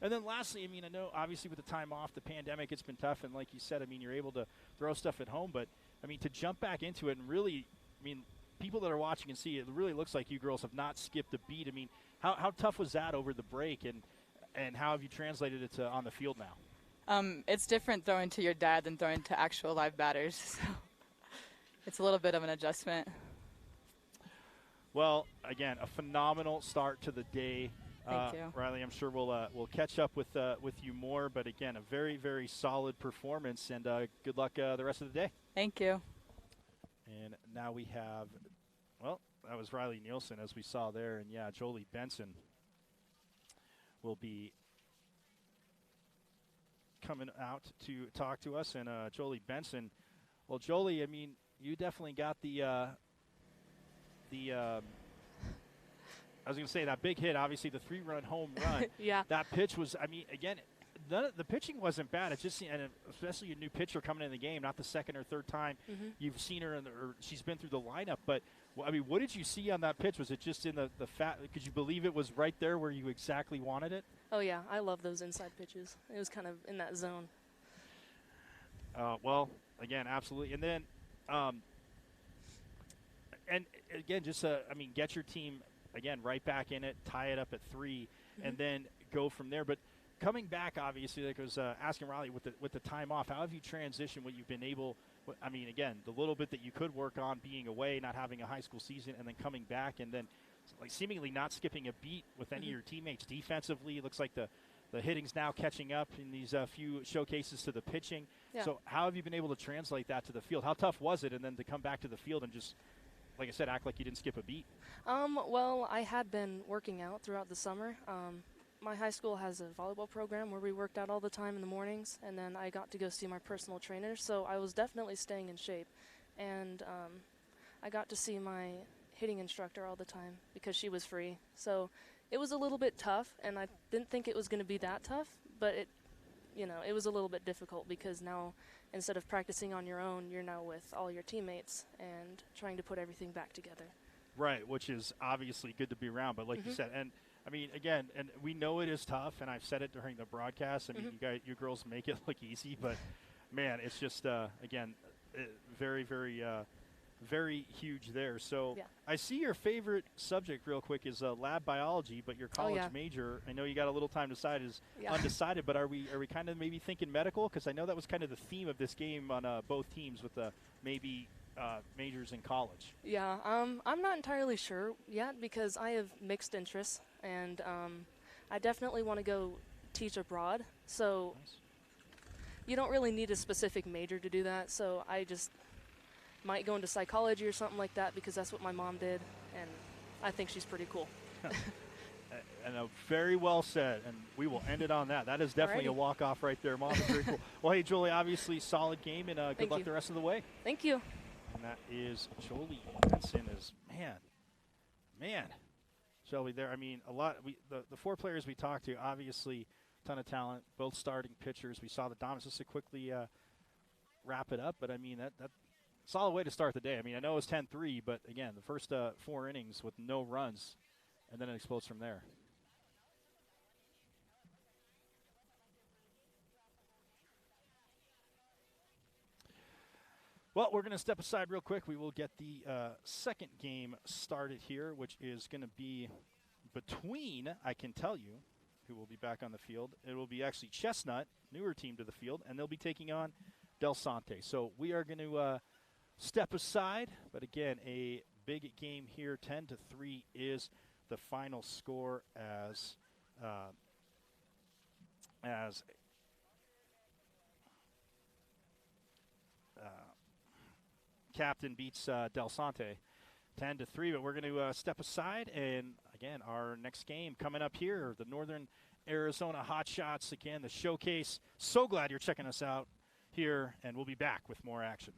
And then lastly, I mean, I know obviously with the time off, the pandemic, it's been tough. And like you said, I mean, you're able to throw stuff at home. But, I mean, to jump back into it and really, I mean, people that are watching and see it really looks like you girls have not skipped a beat. I mean, how tough was that over the break? And how have you translated it to on the field now? It's different throwing to your dad than throwing to actual live batters, so it's a little bit of an adjustment. Well, again, a phenomenal start to the day. Thank you. Riley, I'm sure we'll catch up with you more. But, again, a very, very solid performance, and good luck the rest of the day. Thank you. And now we have, well, that was Riley Nielsen, as we saw there. And, yeah, Jolie Benson will be coming out to talk to us. And Jolie Benson, well, Jolie, I mean, you definitely got the I was going to say that big hit, obviously the 3-run home run. Yeah. That pitch was, I mean, again, the pitching wasn't bad. It's just, and especially a new pitcher coming in the game, not the second or third time you've seen her, or she's been through the lineup. But, I mean, what did you see on that pitch? Was it just in the fat? Could you believe it was right there where you exactly wanted it? Oh, yeah. I love those inside pitches. It was kind of in that zone. Well, again, absolutely. And then, and again, just, I mean, get your team – again, right back in it, tie it up at 3, and then go from there. But coming back, obviously, like I was asking Riley, with the time off, how have you transitioned what you've been able – I mean, again, the little bit that you could work on being away, not having a high school season, and then coming back, and then like seemingly not skipping a beat with any of your teammates defensively. It looks like the hitting's now catching up in these few showcases to the pitching. Yeah. So how have you been able to translate that to the field? How tough was it, and then to come back to the field and just – like I said, act like you didn't skip a beat? Well, I had been working out throughout the summer. My high school has a volleyball program where we worked out all the time in the mornings, and then I got to go see my personal trainer, so I was definitely staying in shape. And I got to see my hitting instructor all the time because she was free. So it was a little bit tough, and I didn't think it was going to be that tough, but it was a little bit difficult because now instead of practicing on your own, you're now with all your teammates and trying to put everything back together. Right, which is obviously good to be around. But like you said, and I mean, again, and we know it is tough, and I've said it during the broadcast. I mean, you girls make it look easy, but man, it's just again, very, very, very huge there. So Yeah. I see your favorite subject real quick is lab biology, but your college yeah. major, I know you got a little time to decide, is Yeah. undecided. But are we kind of maybe thinking medical? Because I know that was kind of the theme of this game on both teams with maybe majors in college. Yeah, I'm not entirely sure yet because I have mixed interests, and I definitely want to go teach abroad. So Nice. you don't really need a specific major to do that. So I just might go into psychology or something like that because that's what my mom did, and I think she's pretty cool. And very well said, and we will end it on that. That is definitely Alrighty. a walk-off right there, Mom. Very cool. Well, hey, Jolie, obviously solid game, and good Thank luck you. the rest of the way. Thank you. And that is Jolie Benson. Man, Shelby there. I mean, a lot. The 4 players we talked to, obviously, ton of talent, both starting pitchers. We saw the dominance. Just to quickly wrap it up, but I mean, that solid way to start the day. I mean, I know it was 10-3, but again, the first 4 innings with no runs, and then it explodes from there. Well, we're going to step aside real quick. We will get the second game started here, which is going to be between, I can tell you, who will be back on the field. It will be actually Chestnut, newer team to the field, and they'll be taking on Delsante. So we are going to step aside, but again, a big game here. 10-3 is the final score as Captain beats Delsante 10-3, but we're going to step aside, and again, our next game coming up here, the Northern Arizona Hotshots, again, the showcase. So glad you're checking us out here, and we'll be back with more action.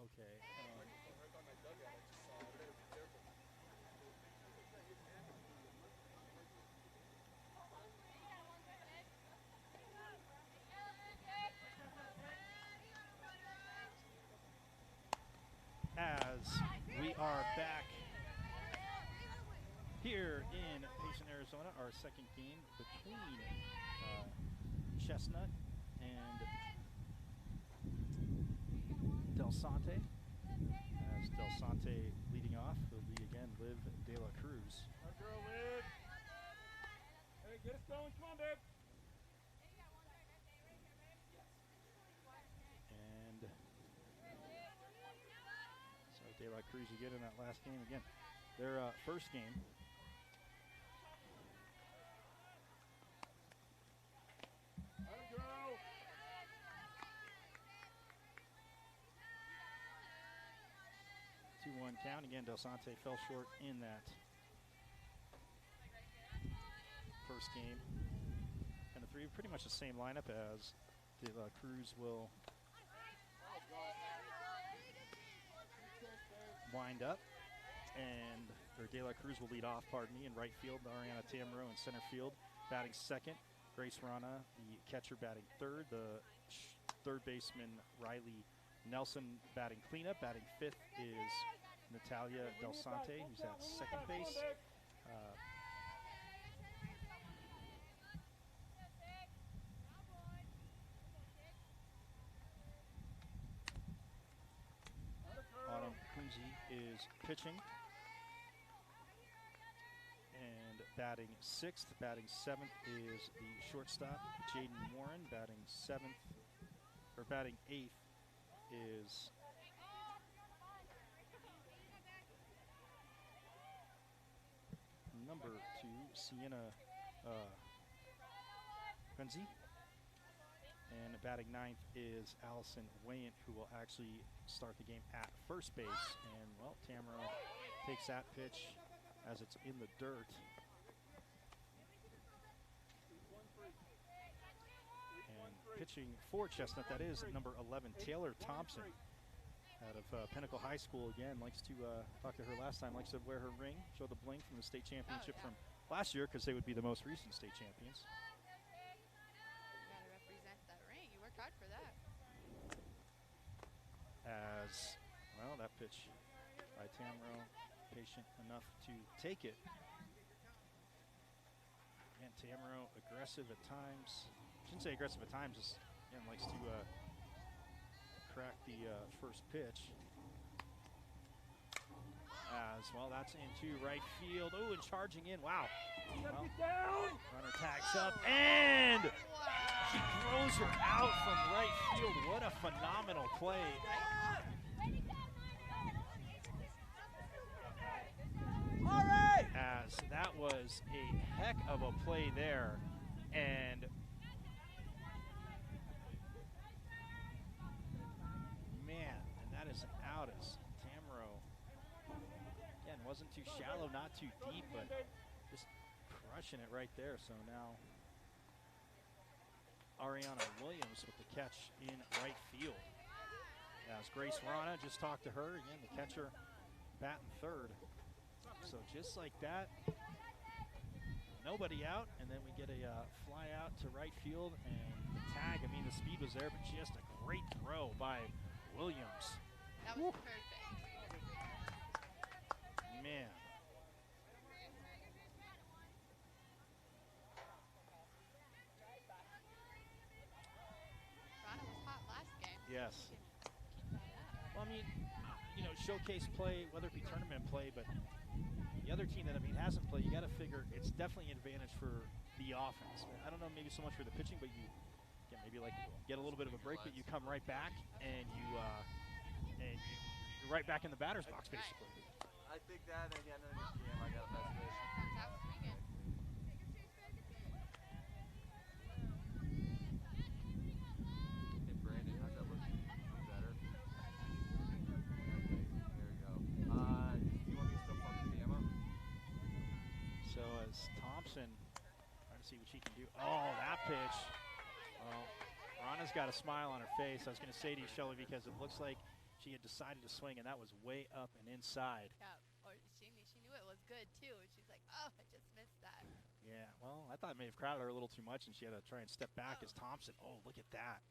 Okay. As we are back here in our second game between Chestnut and Delsante. As Delsante leading off will be again Liv De La Cruz. Our girl, Liv. Hey, get us going. Come on, babe. And so De La Cruz again in that last game. Again, their first game. Let him go. 2-1 count. Again, Delsante fell short in that first game. And the three, pretty much the same lineup as De La Cruz will wind up. And or De La Cruz will lead off, pardon me, in right field. Ariana Tamaro in center field, batting second. Grace Rana, the catcher, batting third. The third baseman, Riley Nielsen, batting cleanup. Batting fifth is Natalia Delsante, who's at second base. Autumn Kunzi is pitching. And batting sixth, batting seventh is the shortstop, Jaden Warren. Batting seventh, or batting eighth is number 2, Sienna Kunzi. And batting ninth is Allison Wayant, who will actually start the game at first base. And, well, Tamara takes that pitch as it's in the dirt. And pitching for Chestnut, that is number 11, Taylor Thompson, out of Pinnacle High School. Again, likes to talk to her last time, likes to wear her ring, show the bling from the state championship from last year, because they would be the most recent state champions. Hard for that. As, well, that pitch by Tamaro, patient enough to take it. Again, Tamaro aggressive at times. Shouldn't say aggressive at times, just, again, likes to crack the first pitch. As, well, that's into right field. Oh, and charging in, wow. Well, runner tags up, and she throws her out from right field. What a phenomenal play. All right. As that was a heck of a play there. And man, and that is an out as Tamaro, again, wasn't too shallow, not too deep, but just crushing it right there. So now Ariana Williams with the catch in right field. As Grace Rana just talked to her, again, the catcher batting third. So just like that, nobody out, and then we get a fly out to right field, and the tag, I mean, the speed was there, but just a great throw by Williams. That was perfect. Man. Yes. Well, I mean, you know, showcase play, whether it be tournament play, but the other team that, I mean, hasn't played, you got to figure it's definitely an advantage for the offense. I don't know, maybe so much for the pitching, but you can maybe like get a little bit of a break, but you come right back and you're right back in the batter's box, basically. I think that, and again, in this game, I got a message. Thompson trying to see what she can do. Oh, that pitch. Well, Rana's got a smile on her face. I was going to say to you, Shelly, because it looks like she had decided to swing, and that was way up and inside. Yeah, or she knew it was good, too. And she's like, oh, I just missed that. Yeah, well, I thought it may have crowded her a little too much, and she had to try and step back as Thompson. Oh, look at that.